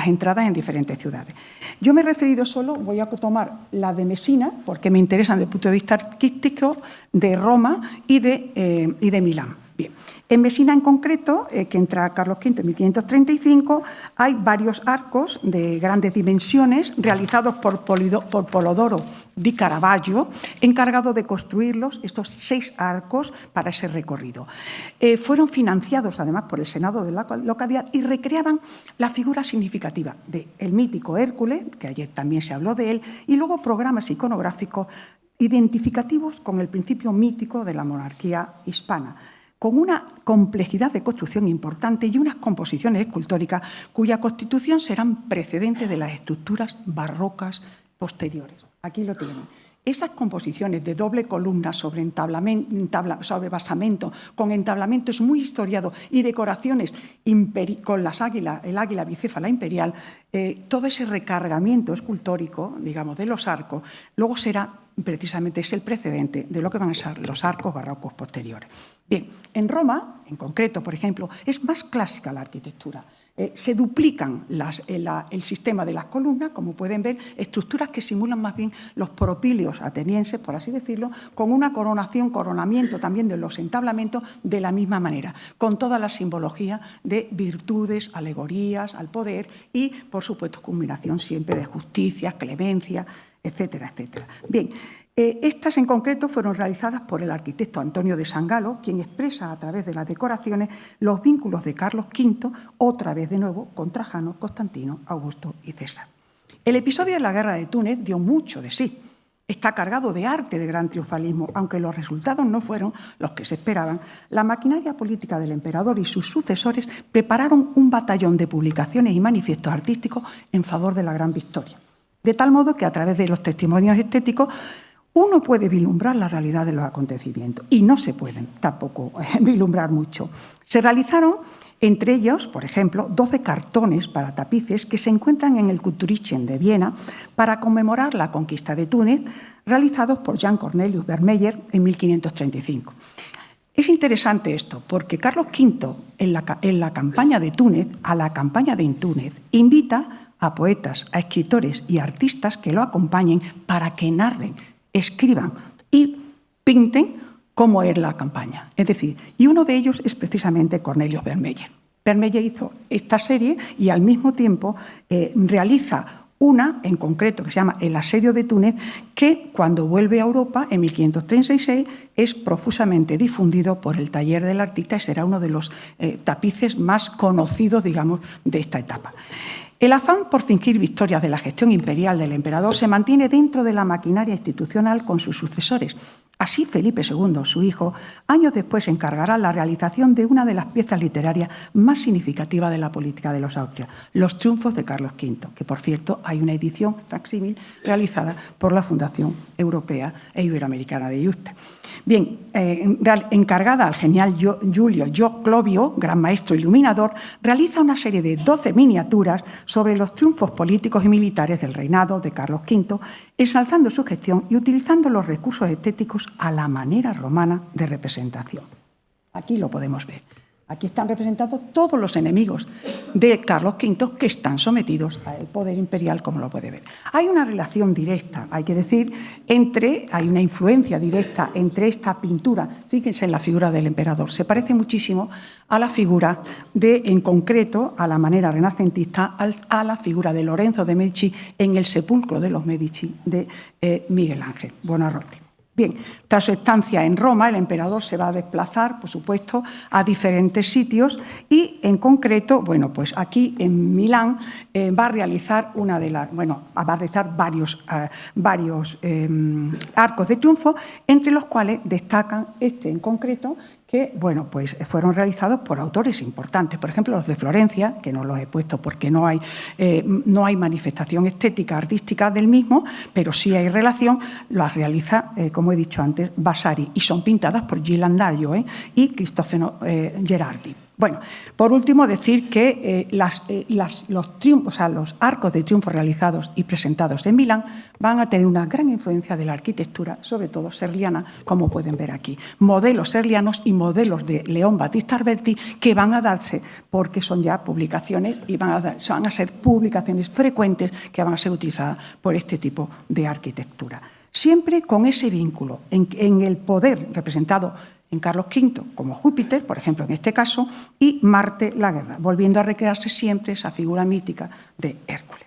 [SPEAKER 2] entradas en diferentes ciudades. Yo me he referido solo, voy a tomar la de Mesina, porque me interesan desde el punto de vista artístico, de Roma y de Milán. Bien. En Mesina en concreto, que entra Carlos V en 1535, hay varios arcos de grandes dimensiones realizados por Polodoro di Caravaggio, encargado de construirlos, estos 6 arcos para ese recorrido. Fueron financiados además por el Senado de la localidad y recreaban la figura significativa del mítico Hércules, que ayer también se habló de él, y luego programas iconográficos identificativos con el principio mítico de la monarquía hispana, con una complejidad de construcción importante y unas composiciones escultóricas cuya constitución serán precedentes de las estructuras barrocas posteriores. Aquí lo tienen. Esas composiciones de doble columna sobre basamento, con entablamentos muy historiados y decoraciones con el águila bicéfala imperial, todo ese recargamiento escultórico, digamos, de los arcos, luego será precisamente el precedente de lo que van a ser los arcos barrocos posteriores. Bien, en Roma, en concreto, por ejemplo, es más clásica la arquitectura. Se duplican el sistema de las columnas, como pueden ver, estructuras que simulan más bien los propíleos atenienses, por así decirlo, con una coronamiento también de los entablamentos de la misma manera, con toda la simbología de virtudes, alegorías al poder y, por supuesto, culminación siempre de justicia, clemencia, etcétera, etcétera. Bien, estas en concreto fueron realizadas por el arquitecto Antonio de Sangalo, quien expresa a través de las decoraciones los vínculos de Carlos V, otra vez de nuevo con Trajano, Constantino, Augusto y César. El episodio de la Guerra de Túnez dio mucho de sí. Está cargado de arte de gran triunfalismo, aunque los resultados no fueron los que se esperaban. La maquinaria política del emperador y sus sucesores prepararon un batallón de publicaciones y manifiestos artísticos en favor de la gran victoria. De tal modo que a través de los testimonios estéticos uno puede vislumbrar la realidad de los acontecimientos y no se pueden tampoco vislumbrar mucho. Se realizaron, entre ellos, por ejemplo, 12 cartones para tapices que se encuentran en el Kulturischen de Viena para conmemorar la conquista de Túnez, realizados por Jan Cornelius Vermeyer en 1535. Es interesante esto, porque Carlos V, en la campaña de Túnez, a la campaña de Túnez, invita a poetas, a escritores y artistas que lo acompañen para que narren, escriban y pinten cómo es la campaña. Es decir, y uno de ellos es precisamente Cornelius Vermeyer. Vermeyer hizo esta serie y al mismo tiempo realiza una en concreto que se llama El asedio de Túnez, que cuando vuelve a Europa en 1536 es profusamente difundido por el taller del artista y será uno de los tapices más conocidos, digamos, de esta etapa. El afán por fingir victorias de la gestión imperial del emperador se mantiene dentro de la maquinaria institucional con sus sucesores. Así, Felipe II, su hijo, años después encargará la realización de una de las piezas literarias más significativas de la política de los Austrias, Los triunfos de Carlos V, que, por cierto, hay una edición facsímil realizada por la Fundación Europea e Iberoamericana de Juste. Bien, encargada al genial Giulio Clovio, gran maestro iluminador, realiza una serie de 12 miniaturas sobre los triunfos políticos y militares del reinado de Carlos V, ensalzando su gestión y utilizando los recursos estéticos a la manera romana de representación. Aquí lo podemos ver. Aquí están representados todos los enemigos de Carlos V que están sometidos al poder imperial, como lo puede ver. Hay una relación directa, hay que decir, hay una influencia directa entre esta pintura. Fíjense en la figura del emperador. Se parece muchísimo a la figura en concreto, a la manera renacentista, a la figura de Lorenzo de Medici en el sepulcro de los Medici de Miguel Ángel Buonarroti. Bien, tras su estancia en Roma, el emperador se va a desplazar, por supuesto, a diferentes sitios y, en concreto, bueno, pues aquí en Milán va a realizar varios arcos de triunfo, entre los cuales destacan este en concreto, que bueno, pues fueron realizados por autores importantes. Por ejemplo, los de Florencia, que no los he puesto porque no hay manifestación estética, artística del mismo, pero sí hay relación, las realiza, como he dicho antes, Vasari, y son pintadas por Ghirlandaio y Cristofano Gherardi. Bueno, por último, decir que los arcos de triunfo realizados y presentados en Milán van a tener una gran influencia de la arquitectura, sobre todo serliana, como pueden ver aquí. Modelos serlianos y modelos de León Battista Alberti que van a darse porque son ya publicaciones y van a ser publicaciones frecuentes que van a ser utilizadas por este tipo de arquitectura. Siempre con ese vínculo en el poder representado en Carlos V, como Júpiter, por ejemplo, en este caso, y Marte, la guerra, volviendo a recrearse siempre esa figura mítica de Hércules.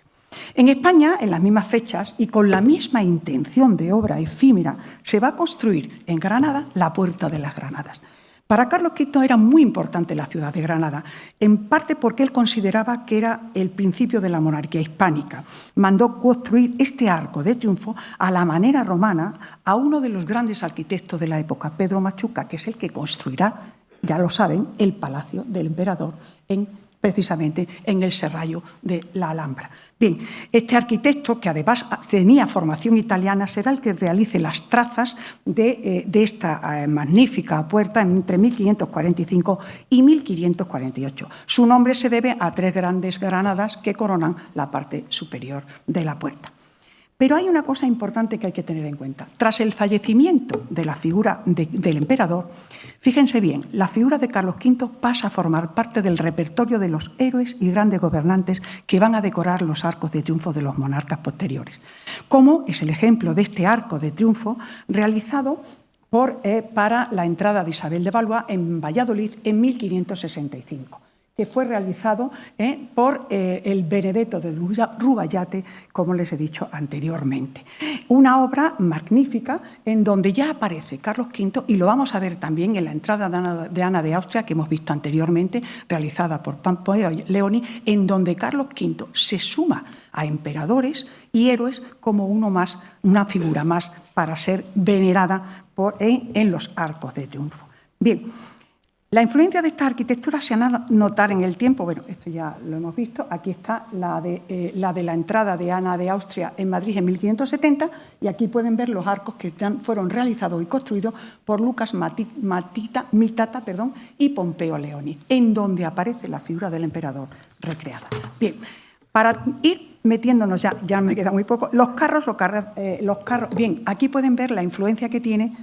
[SPEAKER 2] En España, en las mismas fechas y con la misma intención de obra efímera, se va a construir en Granada la Puerta de las Granadas. Para Carlos V era muy importante la ciudad de Granada, en parte porque él consideraba que era el principio de la monarquía hispánica. Mandó construir este arco de triunfo a la manera romana a uno de los grandes arquitectos de la época, Pedro Machuca, que es el que construirá ya lo saben, el Palacio del Emperador precisamente en el Serrallo de la Alhambra. Bien, este arquitecto, que además tenía formación italiana, será el que realice las trazas de esta magnífica puerta entre 1545 y 1548. Su nombre se debe a 3 grandes granadas que coronan la parte superior de la puerta. Pero hay una cosa importante que hay que tener en cuenta. Tras el fallecimiento de la figura del emperador, fíjense bien, la figura de Carlos V pasa a formar parte del repertorio de los héroes y grandes gobernantes que van a decorar los arcos de triunfo de los monarcas posteriores, como es el ejemplo de este arco de triunfo realizado para la entrada de Isabel de Valois en Valladolid en 1565. Que fue realizado por el Benedetto de Rubaiyate, como les he dicho anteriormente. Una obra magnífica en donde ya aparece Carlos V, y lo vamos a ver también en la entrada de Ana de Austria, que hemos visto anteriormente, realizada por Pompeo Leoni, en donde Carlos V se suma a emperadores y héroes como uno más, una figura más para ser venerada en los arcos de triunfo. Bien. La influencia de esta arquitectura se va a notar en el tiempo. Bueno, esto ya lo hemos visto. Aquí está la de la entrada de Ana de Austria en Madrid en 1570, y aquí pueden ver los arcos que fueron realizados y construidos por Lucas Mitata y Pompeo Leoni, en donde aparece la figura del emperador recreada. Bien, para ir metiéndonos ya me queda muy poco, los carros, bien, aquí pueden ver la influencia que tiene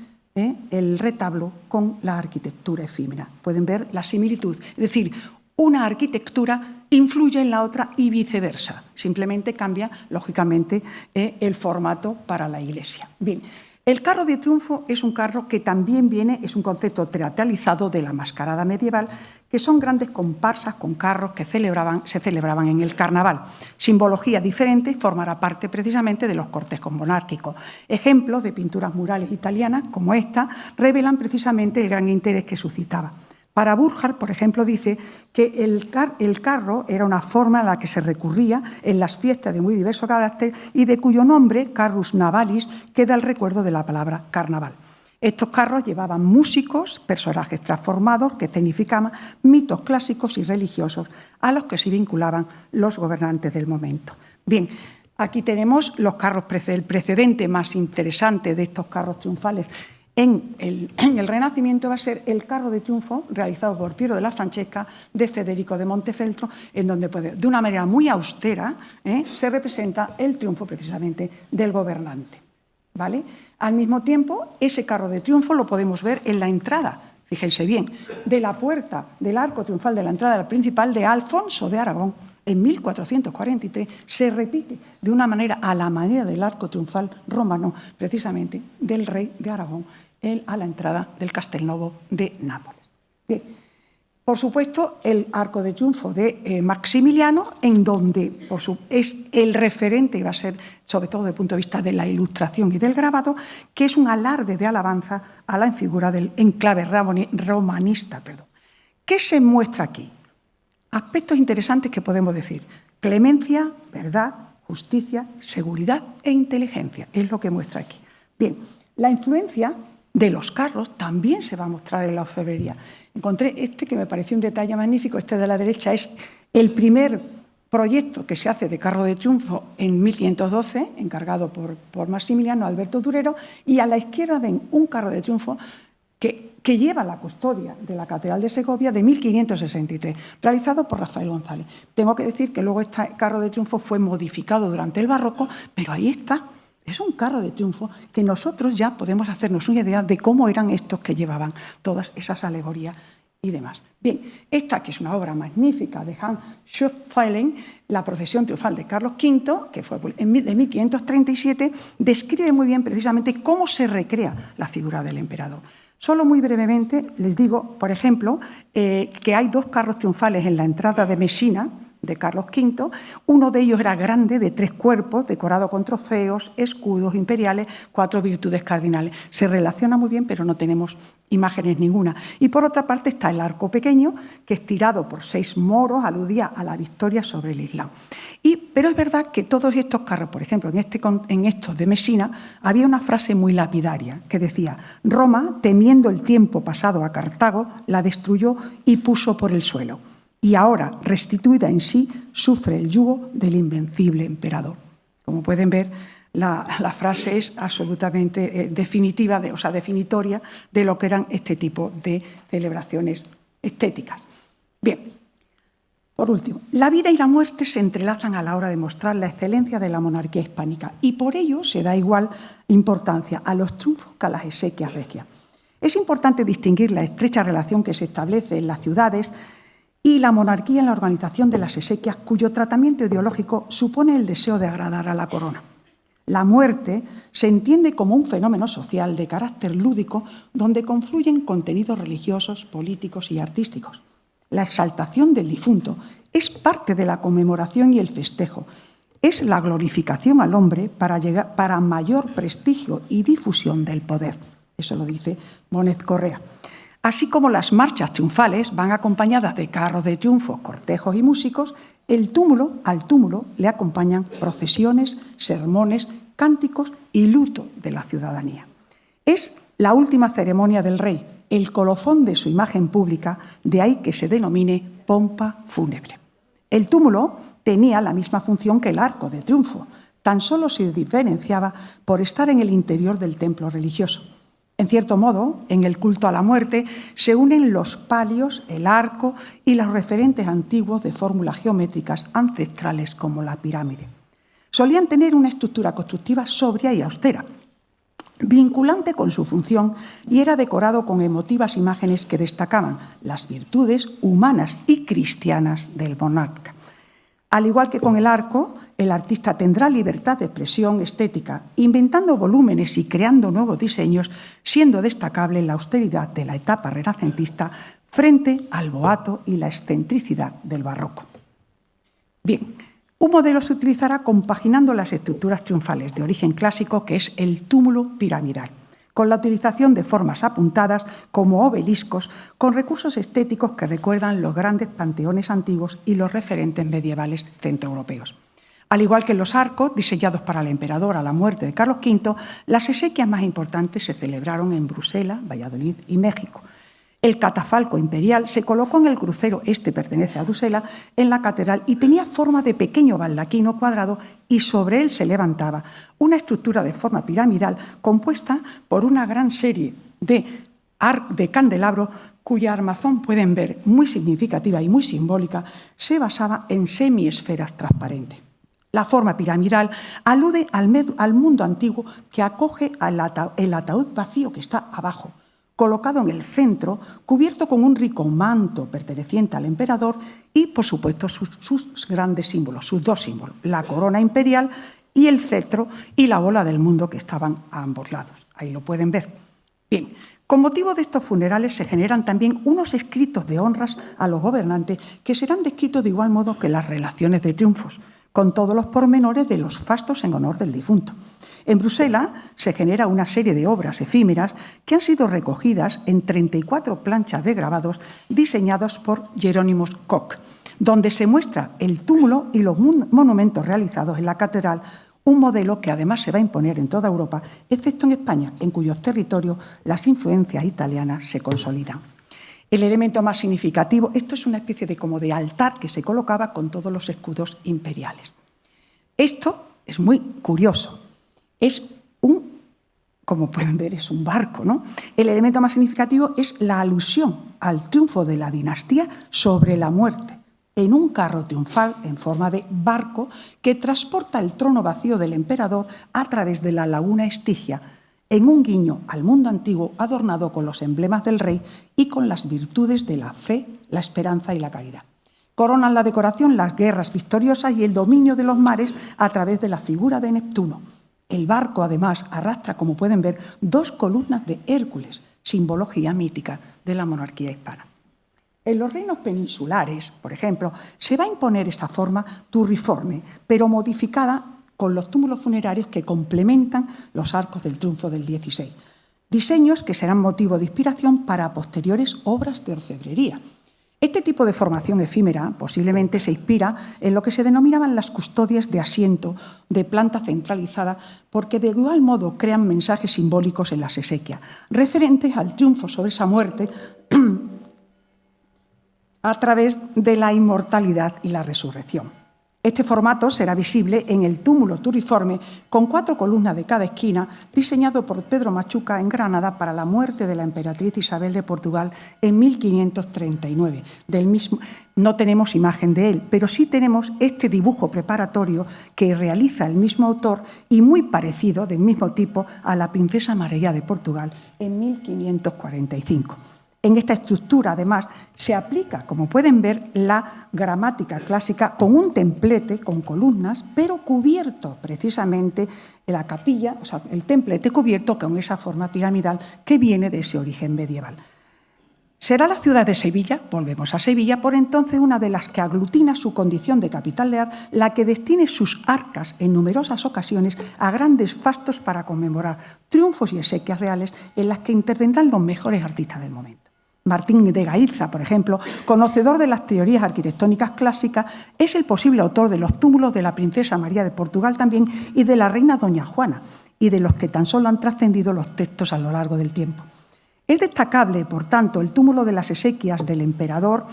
[SPEAKER 2] el retablo con la arquitectura efímera. Pueden ver la similitud. Es decir, una arquitectura influye en la otra y viceversa. Simplemente cambia, lógicamente, el formato para la iglesia. Bien, el carro de triunfo es un carro que también es un concepto teatralizado de la mascarada medieval, que son grandes comparsas con carros que se celebraban en el carnaval. Simbología diferente, formará parte precisamente de los cortejos monárquicos. Ejemplos de pinturas murales italianas, como esta, revelan precisamente el gran interés que suscitaba. Para Burckhardt, por ejemplo, dice que el carro era una forma a la que se recurría en las fiestas de muy diverso carácter y de cuyo nombre, carrus navalis, queda el recuerdo de la palabra carnaval. Estos carros llevaban músicos, personajes transformados que escenificaban mitos clásicos y religiosos a los que se vinculaban los gobernantes del momento. Bien, aquí tenemos los carros, el precedente más interesante de estos carros triunfales en el Renacimiento va a ser el carro de triunfo realizado por Piero della Francesca de Federico de Montefeltro, en donde de una manera muy austera se representa el triunfo precisamente del gobernante. ¿Vale? Al mismo tiempo, ese carro de triunfo lo podemos ver en la entrada, fíjense bien, de la puerta del arco triunfal de la entrada principal de Alfonso de Aragón. En 1443 se repite de una manera a la manera del arco triunfal romano, precisamente del rey de Aragón, a la entrada del Castelnuovo de Nápoles. Bien, por supuesto, el arco de triunfo de Maximiliano, en donde es el referente y va a ser, sobre todo desde el punto de vista de la ilustración y del grabado, que es un alarde de alabanza a la figura del enclave romanista. ¿Qué se muestra aquí? Aspectos interesantes que podemos decir: clemencia, verdad, justicia, seguridad e inteligencia. Es lo que muestra aquí. Bien, la influencia de los carros también se va a mostrar en la orfebrería. Encontré este que me pareció un detalle magnífico. Este de la derecha es el primer proyecto que se hace de carro de triunfo en 1512, encargado por Maximiliano Alberto Durero, y a la izquierda ven un carro de triunfo que lleva la custodia de la Catedral de Segovia de 1563, realizado por Rafael González. Tengo que decir que luego este carro de triunfo fue modificado durante el barroco, pero ahí está. Es un carro de triunfo que nosotros ya podemos hacernos una idea de cómo eran estos que llevaban todas esas alegorías y demás. Bien, esta que es una obra magnífica de Hans Schöpflin, La procesión triunfal de Carlos V, que fue de 1537, describe muy bien precisamente cómo se recrea la figura del emperador. Solo muy brevemente les digo, por ejemplo, que hay 2 carros triunfales en la entrada de Messina, de Carlos V. Uno de ellos era grande, de 3 cuerpos, decorado con trofeos, escudos imperiales, 4 virtudes cardinales. Se relaciona muy bien, pero no tenemos imágenes ninguna. Y por otra parte está el arco pequeño, que estirado por 6 moros aludía a la victoria sobre el Islam. Pero es verdad que todos estos carros, por ejemplo, en estos de Mesina, había una frase muy lapidaria que decía: Roma, temiendo el tiempo pasado a Cartago, la destruyó y puso por el suelo. Y ahora, restituida en sí, sufre el yugo del invencible emperador. Como pueden ver, la frase es absolutamente definitiva, definitoria de lo que eran este tipo de celebraciones estéticas. Bien, por último, la vida y la muerte se entrelazan a la hora de mostrar la excelencia de la monarquía hispánica y por ello se da igual importancia a los triunfos que a las exequias regias. Es importante distinguir la estrecha relación que se establece en las ciudades y la monarquía en la organización de las exequias, cuyo tratamiento ideológico supone el deseo de agradar a la corona. La muerte se entiende como un fenómeno social de carácter lúdico donde confluyen contenidos religiosos, políticos y artísticos. La exaltación del difunto es parte de la conmemoración y el festejo. Es la glorificación al hombre para mayor prestigio y difusión del poder. Eso lo dice Bonet Correa. Así como las marchas triunfales van acompañadas de carros de triunfo, cortejos y músicos, al túmulo le acompañan procesiones, sermones, cánticos y luto de la ciudadanía. Es la última ceremonia del rey, el colofón de su imagen pública, de ahí que se denomine pompa fúnebre. El túmulo tenía la misma función que el arco de triunfo, tan solo se diferenciaba por estar en el interior del templo religioso. En cierto modo, en el culto a la muerte se unen los palios, el arco y los referentes antiguos de fórmulas geométricas ancestrales como la pirámide. Solían tener una estructura constructiva sobria y austera, vinculante con su función, y era decorado con emotivas imágenes que destacaban las virtudes humanas y cristianas del monarca. Al igual que con el arco, el artista tendrá libertad de expresión estética, inventando volúmenes y creando nuevos diseños, siendo destacable la austeridad de la etapa renacentista frente al boato y la excentricidad del barroco. Bien, un modelo se utilizará compaginando las estructuras triunfales de origen clásico, que es el túmulo piramidal, con la utilización de formas apuntadas como obeliscos, con recursos estéticos que recuerdan los grandes panteones antiguos y los referentes medievales centroeuropeos. Al igual que los arcos diseñados para el emperador a la muerte de Carlos V, las exequias más importantes se celebraron en Bruselas, Valladolid y México. El catafalco imperial se colocó en el crucero, este pertenece a Bruselas, en la catedral y tenía forma de pequeño baldaquino cuadrado y sobre él se levantaba una estructura de forma piramidal compuesta por una gran serie de candelabros cuya armazón, pueden ver, muy significativa y muy simbólica, se basaba en semiesferas transparentes. La forma piramidal alude al mundo antiguo que acoge el ataúd vacío que está abajo, colocado en el centro, cubierto con un rico manto perteneciente al emperador y, por supuesto, sus grandes símbolos, sus 2 símbolos, la corona imperial y el cetro y la bola del mundo que estaban a ambos lados. Ahí lo pueden ver. Bien, con motivo de estos funerales se generan también unos escritos de honras a los gobernantes que serán descritos de igual modo que las relaciones de triunfos, con todos los pormenores de los fastos en honor del difunto. En Bruselas se genera una serie de obras efímeras que han sido recogidas en 34 planchas de grabados diseñados por Jerónimo Koch, donde se muestra el túmulo y los monumentos realizados en la catedral, un modelo que además se va a imponer en toda Europa, excepto en España, en cuyos territorios las influencias italianas se consolidan. El elemento más significativo, esto es una especie de altar que se colocaba con todos los escudos imperiales. Esto es muy curioso. Como pueden ver, es un barco, ¿no? El elemento más significativo es la alusión al triunfo de la dinastía sobre la muerte, en un carro triunfal en forma de barco que transporta el trono vacío del emperador a través de la laguna Estigia, en un guiño al mundo antiguo adornado con los emblemas del rey y con las virtudes de la fe, la esperanza y la caridad. Coronan la decoración las guerras victoriosas y el dominio de los mares a través de la figura de Neptuno. El barco, además, arrastra, como pueden ver, 2 columnas de Hércules, simbología mítica de la monarquía hispana. En los reinos peninsulares, por ejemplo, se va a imponer esta forma turriforme, pero modificada con los túmulos funerarios que complementan los arcos del triunfo del 16. Diseños que serán motivo de inspiración para posteriores obras de orfebrería. Este tipo de formación efímera posiblemente se inspira en lo que se denominaban las custodias de asiento de planta centralizada, porque de igual modo crean mensajes simbólicos en las exequias, referentes al triunfo sobre esa muerte a través de la inmortalidad y la resurrección. Este formato será visible en el túmulo turriforme con 4 columnas de cada esquina, diseñado por Pedro Machuca en Granada para la muerte de la emperatriz Isabel de Portugal en 1539. Del mismo, no tenemos imagen de él, pero sí tenemos este dibujo preparatorio que realiza el mismo autor y muy parecido, del mismo tipo, a la princesa María de Portugal en 1545. En esta estructura, además, se aplica, como pueden ver, la gramática clásica con un templete, con columnas, pero cubierto precisamente en la capilla, o sea, el templete cubierto con esa forma piramidal que viene de ese origen medieval. Será la ciudad de Sevilla, volvemos a Sevilla, por entonces una de las que aglutina su condición de capital real, la que destine sus arcas en numerosas ocasiones a grandes fastos para conmemorar triunfos y exequias reales en las que intervendrán los mejores artistas del momento. Martín de Gairza, por ejemplo, conocedor de las teorías arquitectónicas clásicas, es el posible autor de los túmulos de la princesa María de Portugal también y de la reina Doña Juana, y de los que tan solo han trascendido los textos a lo largo del tiempo. Es destacable, por tanto, el túmulo de las exequias del emperador,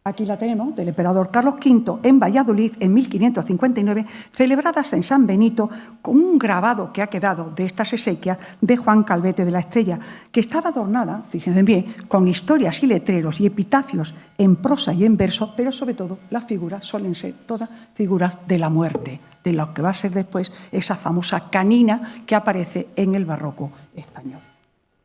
[SPEAKER 2] aquí la tenemos, del emperador Carlos V en Valladolid en 1559, celebradas en San Benito, con un grabado que ha quedado de estas exequias de Juan Calvete de la Estrella, que estaba adornada, fíjense bien, con historias y letreros y epitafios en prosa y en verso, pero sobre todo las figuras suelen ser todas figuras de la muerte, de lo que va a ser después esa famosa canina que aparece en el barroco español.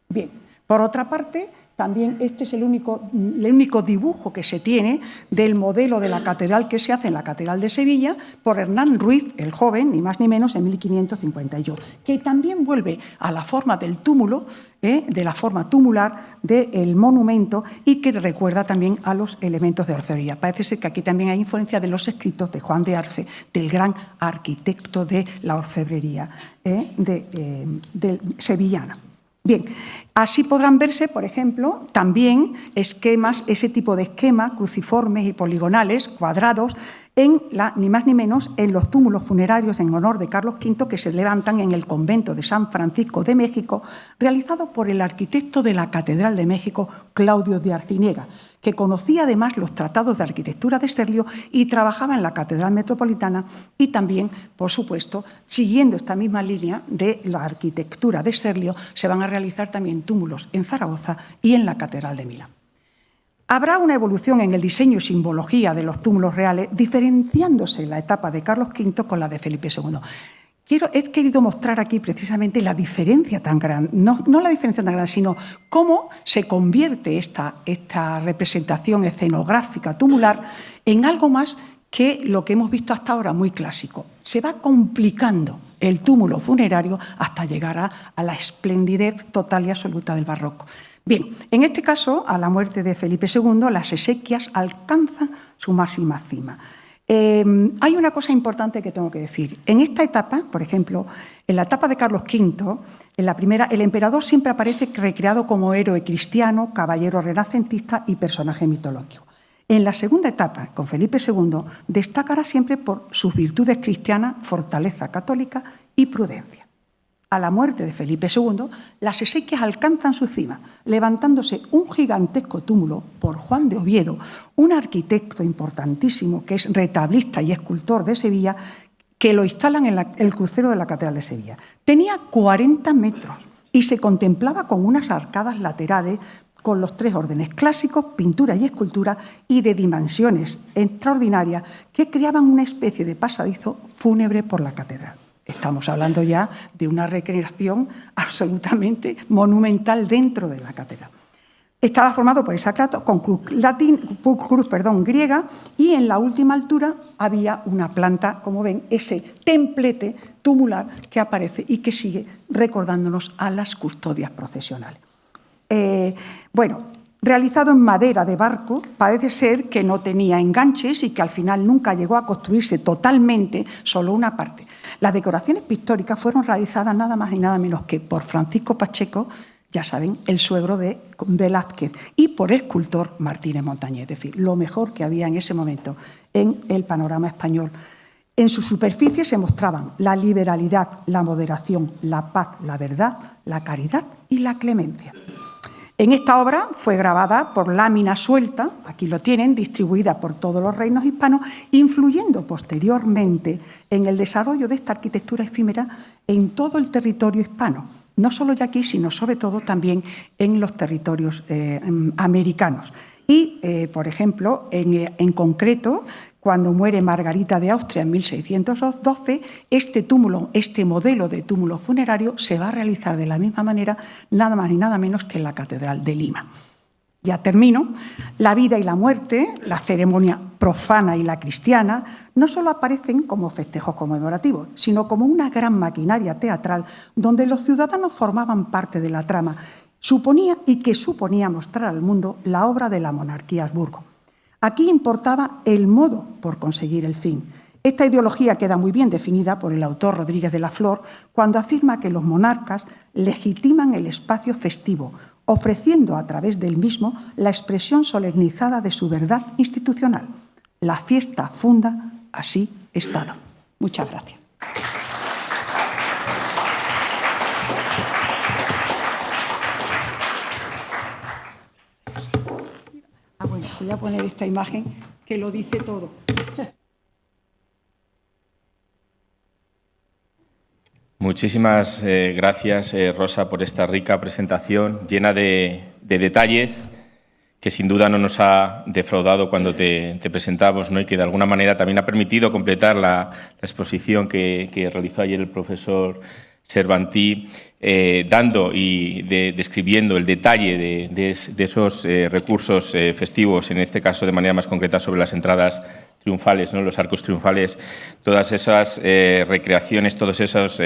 [SPEAKER 2] Bien, por otra parte, también este es el único dibujo que se tiene del modelo de la catedral que se hace en la Catedral de Sevilla por Hernán Ruiz, el joven, ni más ni menos, en 1558, que también vuelve a la forma del túmulo, de la forma tumular del monumento y que recuerda también a los elementos de orfebrería. Parece ser que aquí también hay influencia de los escritos de Juan de Arce, del gran arquitecto de la orfebrería sevillana. Bien, así podrán verse, por ejemplo, también esquemas, ese tipo de esquemas cruciformes y poligonales, cuadrados, ni más ni menos en los túmulos funerarios en honor de Carlos V que se levantan en el convento de San Francisco de México, realizado por el arquitecto de la Catedral de México, Claudio de Arciniega, que conocía además los tratados de arquitectura de Sterlio y trabajaba en la Catedral Metropolitana y también, por supuesto, siguiendo esta misma línea de la arquitectura de Sterlio, se van a realizar también túmulos en Zaragoza y en la Catedral de Milán. Habrá una evolución en el diseño y simbología de los túmulos reales, diferenciándose la etapa de Carlos V con la de Felipe II. He querido mostrar aquí precisamente la diferencia tan grande, no la diferencia tan grande, sino cómo se convierte esta representación escenográfica tumular en algo más que lo que hemos visto hasta ahora, muy clásico. Se va complicando el túmulo funerario hasta llegar a la esplendidez total y absoluta del barroco. Bien, en este caso, a la muerte de Felipe II, las exequias alcanzan su máxima cima. Hay una cosa importante que tengo que decir. En esta etapa, por ejemplo, en la etapa de Carlos V, en la primera, el emperador siempre aparece recreado como héroe cristiano, caballero renacentista y personaje mitológico. En la segunda etapa, con Felipe II, destacará siempre por sus virtudes cristianas, fortaleza católica y prudencia. A la muerte de Felipe II, las exequias alcanzan su cima, levantándose un gigantesco túmulo por Juan de Oviedo, un arquitecto importantísimo que es retablista y escultor de Sevilla, que lo instalan en el crucero de la Catedral de Sevilla. Tenía 40 metros y se contemplaba con unas arcadas laterales con los 3 órdenes clásicos, pintura y escultura, y de dimensiones extraordinarias que creaban una especie de pasadizo fúnebre por la catedral. Estamos hablando ya de una recreación absolutamente monumental dentro de la catedral. Estaba formado por esa con cruz griega, y en la última altura había una planta, como ven, ese templete tumular que aparece y que sigue recordándonos a las custodias procesionales. Bueno, realizado en madera de barco, parece ser que no tenía enganches y que al final nunca llegó a construirse totalmente, solo una parte. Las decoraciones pictóricas fueron realizadas nada más y nada menos que por Francisco Pacheco, ya saben, el suegro de Velázquez, y por el escultor Martínez Montañés, es decir, lo mejor que había en ese momento en el panorama español. En su superficie se mostraban la liberalidad, la moderación, la paz, la verdad, la caridad y la clemencia. En esta obra fue grabada por lámina suelta, aquí lo tienen, distribuida por todos los reinos hispanos, influyendo posteriormente en el desarrollo de esta arquitectura efímera en todo el territorio hispano, no solo ya aquí, sino sobre todo también en los territorios americanos. Y, por ejemplo, en concreto, cuando muere Margarita de Austria en 1612, este túmulo, este modelo de túmulo funerario se va a realizar de la misma manera, nada más ni nada menos que en la Catedral de Lima. Ya termino. La vida y la muerte, la ceremonia profana y la cristiana, no solo aparecen como festejos conmemorativos, sino como una gran maquinaria teatral donde los ciudadanos formaban parte de la trama, suponía mostrar al mundo la obra de la monarquía Habsburgo. Aquí importaba el modo por conseguir el fin. Esta ideología queda muy bien definida por el autor Rodríguez de la Flor cuando afirma que los monarcas legitiman el espacio festivo, ofreciendo a través del mismo la expresión solemnizada de su verdad institucional. La fiesta funda así Estado. Muchas gracias. Bueno, voy a poner esta imagen que lo dice todo.
[SPEAKER 1] Muchísimas gracias, Rosa, por esta rica presentación llena de detalles que sin duda no nos ha defraudado cuando te presentamos, ¿no? Y que de alguna manera también ha permitido completar la exposición que realizó ayer el profesor Cervantí, dando y describiendo el detalle de esos recursos festivos, en este caso de manera más concreta sobre las entradas triunfales, ¿no? Los arcos triunfales, todas esas recreaciones, todos esos,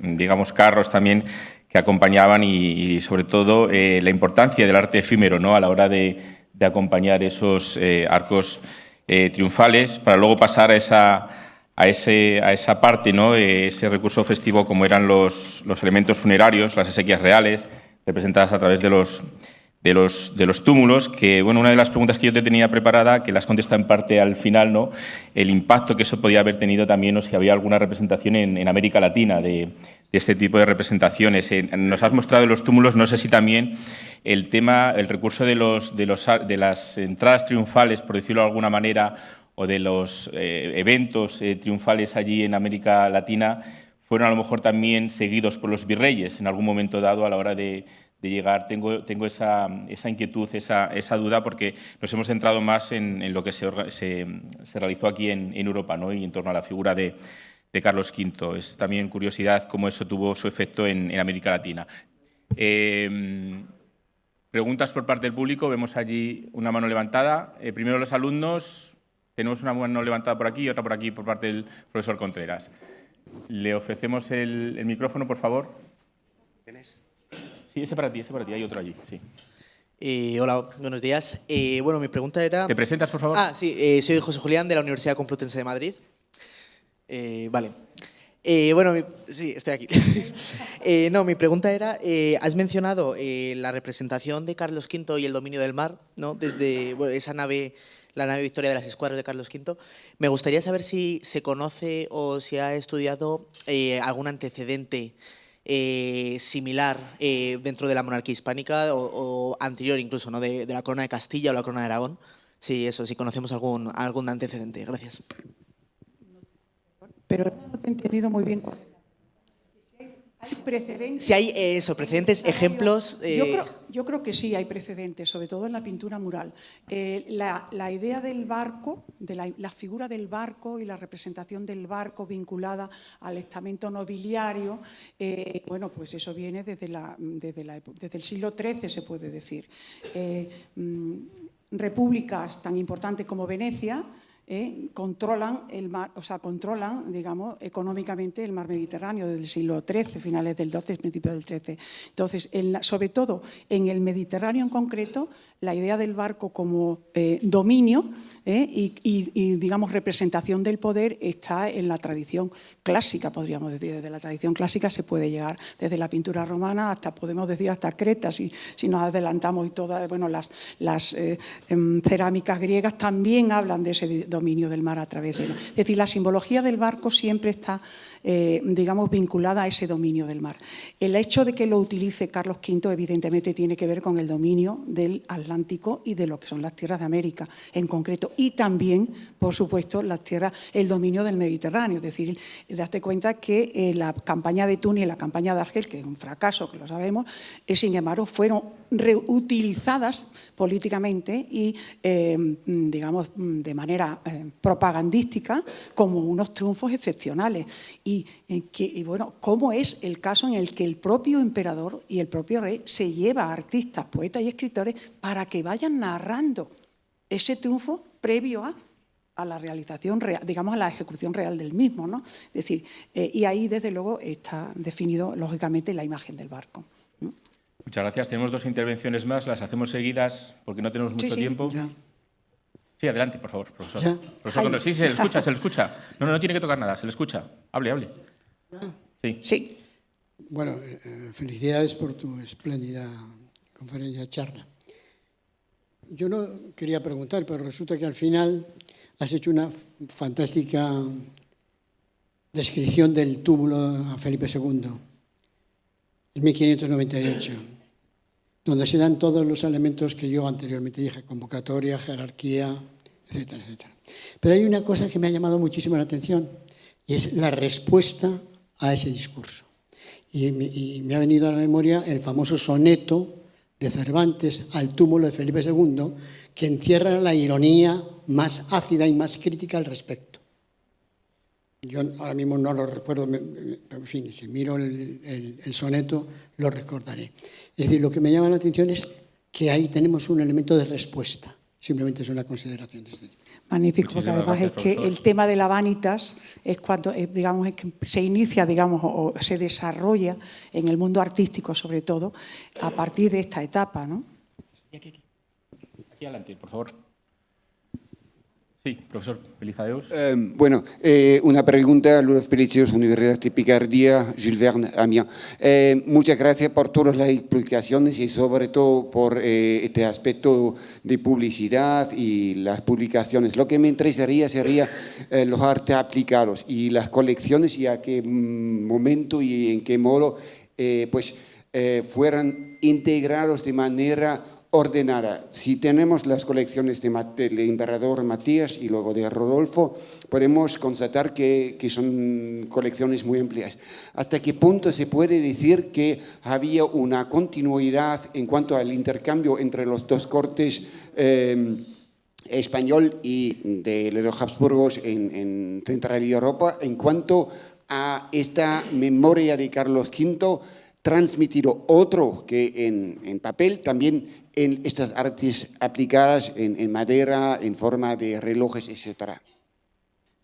[SPEAKER 1] digamos, carros también que acompañaban y sobre todo, la importancia del arte efímero, ¿no? A la hora de acompañar esos arcos triunfales, para luego pasar a esa parte, ¿no? Ese recurso festivo como eran los elementos funerarios, las exequias reales, representadas a través de los túmulos, que, bueno, una de las preguntas que yo te tenía preparada, que las contesta en parte al final, ¿no? El impacto que eso podía haber tenido también, o si había alguna representación en América Latina de este tipo de representaciones. Nos has mostrado los túmulos, no sé si también el recurso de las entradas triunfales, por decirlo de alguna manera, o de los eventos triunfales allí en América Latina, fueron a lo mejor también seguidos por los virreyes en algún momento dado a la hora de llegar. Tengo esa inquietud, esa duda, porque nos hemos centrado más en lo que se realizó aquí en Europa, ¿no? Y en torno a la figura de Carlos V. Es también curiosidad cómo eso tuvo su efecto en América Latina. Preguntas por parte del público. Vemos allí una mano levantada. Primero los alumnos. Tenemos una mano levantada por aquí y otra por aquí por parte del profesor Contreras. Le ofrecemos el micrófono, por favor. ¿Tienes? Sí, ese para ti, hay otro allí. Sí.
[SPEAKER 3] Hola, buenos días. Bueno, mi pregunta era...
[SPEAKER 1] ¿Te presentas, por favor?
[SPEAKER 3] Sí, soy José Julián, de la Universidad Complutense de Madrid. Vale. Bueno, sí, estoy aquí. No, mi pregunta era, has mencionado la representación de Carlos V y el dominio del mar, ¿no? Desde esa nave... la nave Victoria de las Escuadras de Carlos V. Me gustaría saber si se conoce o si ha estudiado algún antecedente similar dentro de la monarquía hispánica o anterior incluso, ¿no? De la corona de Castilla o la corona de Aragón. Sí, eso, si conocemos algún antecedente. Gracias.
[SPEAKER 2] Pero no te he entendido muy bien. ¿Hay precedentes?
[SPEAKER 3] Si hay precedentes, ejemplos...
[SPEAKER 2] Yo creo que sí hay precedentes, sobre todo en la pintura mural. La idea del barco, de la figura del barco y la representación del barco vinculada al estamento nobiliario, bueno, pues eso viene desde el siglo XIII, se puede decir. Repúblicas tan importantes como Venecia, controlan el mar, o sea, controlan, digamos, económicamente el mar Mediterráneo desde el siglo XIII, finales del XII, principios del XIII. Entonces, sobre todo en el Mediterráneo en concreto, la idea del barco como dominio y, digamos, representación del poder está en la tradición clásica, podríamos decir. Desde la tradición clásica se puede llegar desde la pintura romana hasta, podemos decir, hasta Creta, si nos adelantamos, y todas, bueno, las cerámicas griegas también hablan de ese dominio del mar a través de él. Es decir, la simbología del barco siempre está, digamos, vinculada a ese dominio del mar. El hecho de que lo utilice Carlos V, evidentemente, tiene que ver con el dominio del Atlántico y de lo que son las tierras de América en concreto. Y también, por supuesto, el dominio del Mediterráneo. Es decir, date cuenta que la campaña de Túnez y la campaña de Argel, que es un fracaso, que lo sabemos, sin embargo, fueron reutilizadas políticamente y, digamos, de manera propagandística como unos triunfos excepcionales. Y bueno, ¿cómo es el caso en el que el propio emperador y el propio rey se lleva a artistas, poetas y escritores para que vayan narrando ese triunfo previo a la realización real, digamos, a la ejecución real del mismo, ¿no? Es decir, y ahí, desde luego, está definido, lógicamente, la imagen del barco.
[SPEAKER 1] Muchas gracias. Tenemos 2 intervenciones más, las hacemos seguidas porque no tenemos mucho tiempo.
[SPEAKER 4] Ya.
[SPEAKER 1] Sí, adelante, por favor, profesor.
[SPEAKER 4] ¿Ya?
[SPEAKER 1] Profesor, sí, se le escucha, se le escucha. No tiene que tocar nada, se le escucha. Hable. Sí.
[SPEAKER 2] Sí.
[SPEAKER 4] Bueno, felicidades por tu espléndida conferencia, charla. Yo no quería preguntar, pero resulta que al final has hecho una fantástica descripción del túmulo a Felipe II, en 1598, donde se dan todos los elementos que yo anteriormente dije, convocatoria, jerarquía, etcétera, etcétera. Pero hay una cosa que me ha llamado muchísimo la atención y es la respuesta a ese discurso. Y me ha venido a la memoria el famoso soneto de Cervantes al túmulo de Felipe II, que encierra la ironía más ácida y más crítica al respecto. Yo ahora mismo no lo recuerdo, en fin, si miro el soneto lo recordaré. Es decir, lo que me llama la atención es que ahí tenemos un elemento de respuesta. Simplemente es una consideración de este tipo.
[SPEAKER 2] Magnífico, porque además es que el tema de la vanitas es cuando, digamos, es que se inicia, digamos, o se desarrolla en el mundo artístico, sobre todo, a partir de esta etapa, ¿no?
[SPEAKER 1] Aquí adelante, por favor. Sí, profesor Elizaeus.
[SPEAKER 5] Una pregunta a los Pelicios, Universidad de Picardía, Jules Verne, Amiens. Muchas gracias por todas las explicaciones y sobre todo por este aspecto de publicidad y las publicaciones. Lo que me interesaría sería los artes aplicados y las colecciones y a qué momento y en qué modo fueran integrados de manera ordenada. Si tenemos las colecciones del emperador Matías y luego de Rodolfo, podemos constatar que son colecciones muy amplias. ¿Hasta qué punto se puede decir que había una continuidad en cuanto al intercambio entre los dos cortes español y de los Habsburgos en Central Europa en cuanto a esta memoria de Carlos V transmitido otro que en papel, también en estas artes aplicadas en madera, en forma de relojes, etcétera?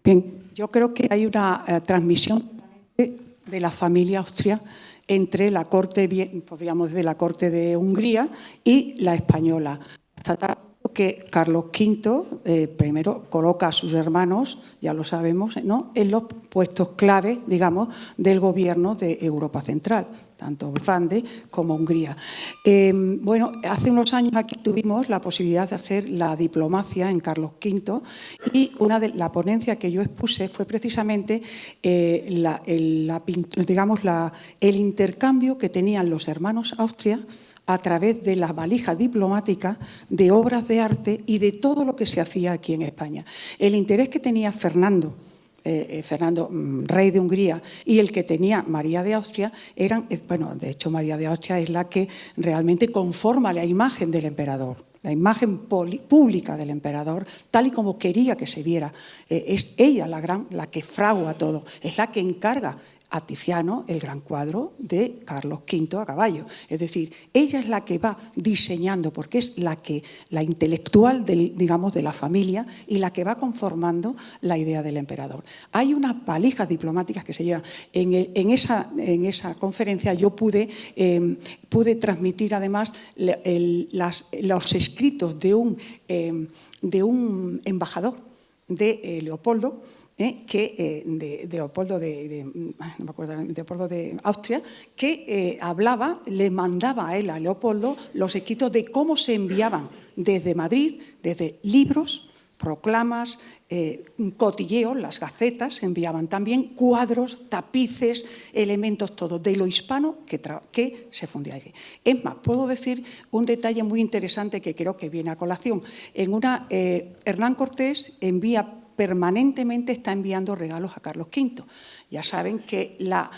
[SPEAKER 2] Bien, yo creo que hay una transmisión de la familia austria entre la corte, podríamos decir, la corte de Hungría y la española. Hasta tanto que Carlos V primero coloca a sus hermanos, ya lo sabemos, ¿no?, en los puestos clave, digamos, del gobierno de Europa Central, tanto Flandes como Hungría. Bueno, hace unos años aquí tuvimos la posibilidad de hacer la diplomacia en Carlos V y una de la ponencia que yo expuse fue precisamente el intercambio que tenían los hermanos Austria a través de las valijas diplomáticas de obras de arte y de todo lo que se hacía aquí en España. El interés que tenía Fernando, rey de Hungría, y el que tenía María de Austria eran, bueno, de hecho María de Austria es la que realmente conforma la imagen del emperador, la imagen pública del emperador, tal y como quería que se viera. Es ella la que fragua todo, es la que encarga a Tiziano el gran cuadro de Carlos V a caballo. Es decir, ella es la que va diseñando, porque es la intelectual digamos, de la familia y la que va conformando la idea del emperador. Hay unas valijas diplomáticas que se llevan. En esa conferencia yo pude transmitir además los escritos de un embajador de Leopoldo, Leopoldo de Austria, que le mandaba a él, a Leopoldo, los escritos de cómo se enviaban desde Madrid, desde libros, proclamas, cotilleos, las gacetas, se enviaban también cuadros, tapices, elementos todos de lo hispano que se fundía allí. Es más, puedo decir un detalle muy interesante que creo que viene a colación. Hernán Cortés permanentemente está enviando regalos a Carlos V. Ya saben que la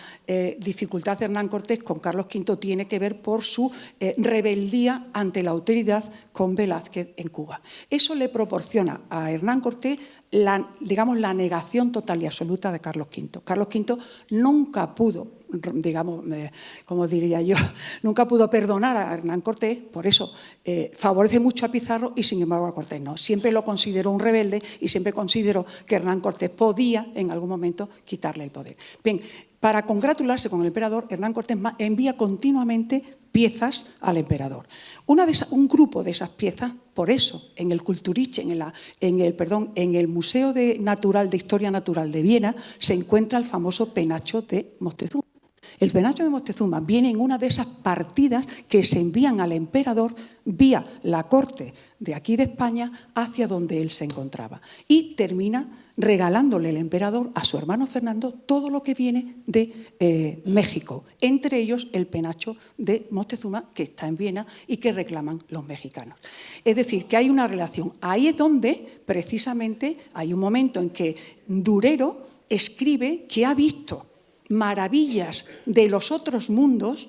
[SPEAKER 2] dificultad de Hernán Cortés con Carlos V tiene que ver por su rebeldía ante la autoridad con Velázquez en Cuba. Eso le proporciona a Hernán Cortés la negación total y absoluta de Carlos V. Carlos V nunca pudo, como diría yo, nunca pudo perdonar a Hernán Cortés, por eso favorece mucho a Pizarro y sin embargo a Cortés no. Siempre lo consideró un rebelde y siempre consideró que Hernán Cortés podía en algún momento quitarle el poder. Bien, para congratularse con el emperador, Hernán Cortés envía continuamente piezas al emperador. Un grupo de esas piezas, por eso, en el Kulturliche, en el Museo de Historia Natural de Viena, se encuentra el famoso penacho de Moctezuma. El penacho de Moctezuma viene en una de esas partidas que se envían al emperador vía la corte de aquí de España hacia donde él se encontraba. Y termina regalándole el emperador a su hermano Fernando todo lo que viene de México, entre ellos el penacho de Moctezuma que está en Viena y que reclaman los mexicanos. Es decir, que hay una relación. Ahí es donde precisamente hay un momento en que Durero escribe que ha visto maravillas de los otros mundos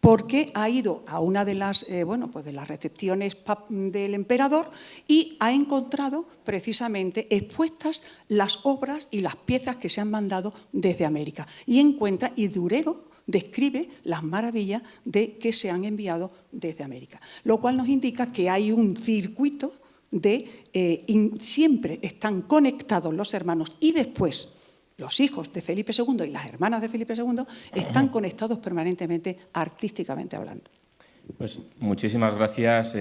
[SPEAKER 2] porque ha ido a una de las, de las recepciones del emperador y ha encontrado precisamente expuestas las obras y las piezas que se han mandado desde América. Y Durero describe las maravillas que se han enviado desde América, lo cual nos indica que hay un circuito siempre están conectados los hermanos y después los hijos de Felipe II y las hermanas de Felipe II están conectados permanentemente, artísticamente hablando.
[SPEAKER 1] Pues muchísimas gracias,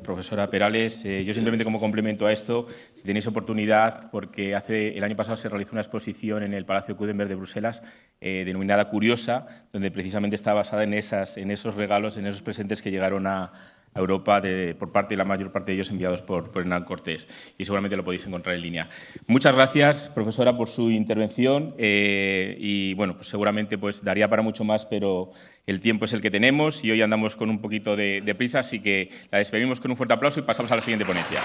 [SPEAKER 1] profesora Perales. Yo simplemente como complemento a esto, si tenéis oportunidad, porque el año pasado se realizó una exposición en el Palacio Coudenberg de Bruselas, denominada Curiosa, donde precisamente está basada en esos regalos, en esos presentes que llegaron a Europa por parte de la mayor parte de ellos enviados por Hernán Cortés, y seguramente lo podéis encontrar en línea. Muchas gracias, profesora, por su intervención y bueno, pues seguramente daría para mucho más, pero el tiempo es el que tenemos y hoy andamos con un poquito de prisa, así que la despedimos con un fuerte aplauso y pasamos a la siguiente ponencia.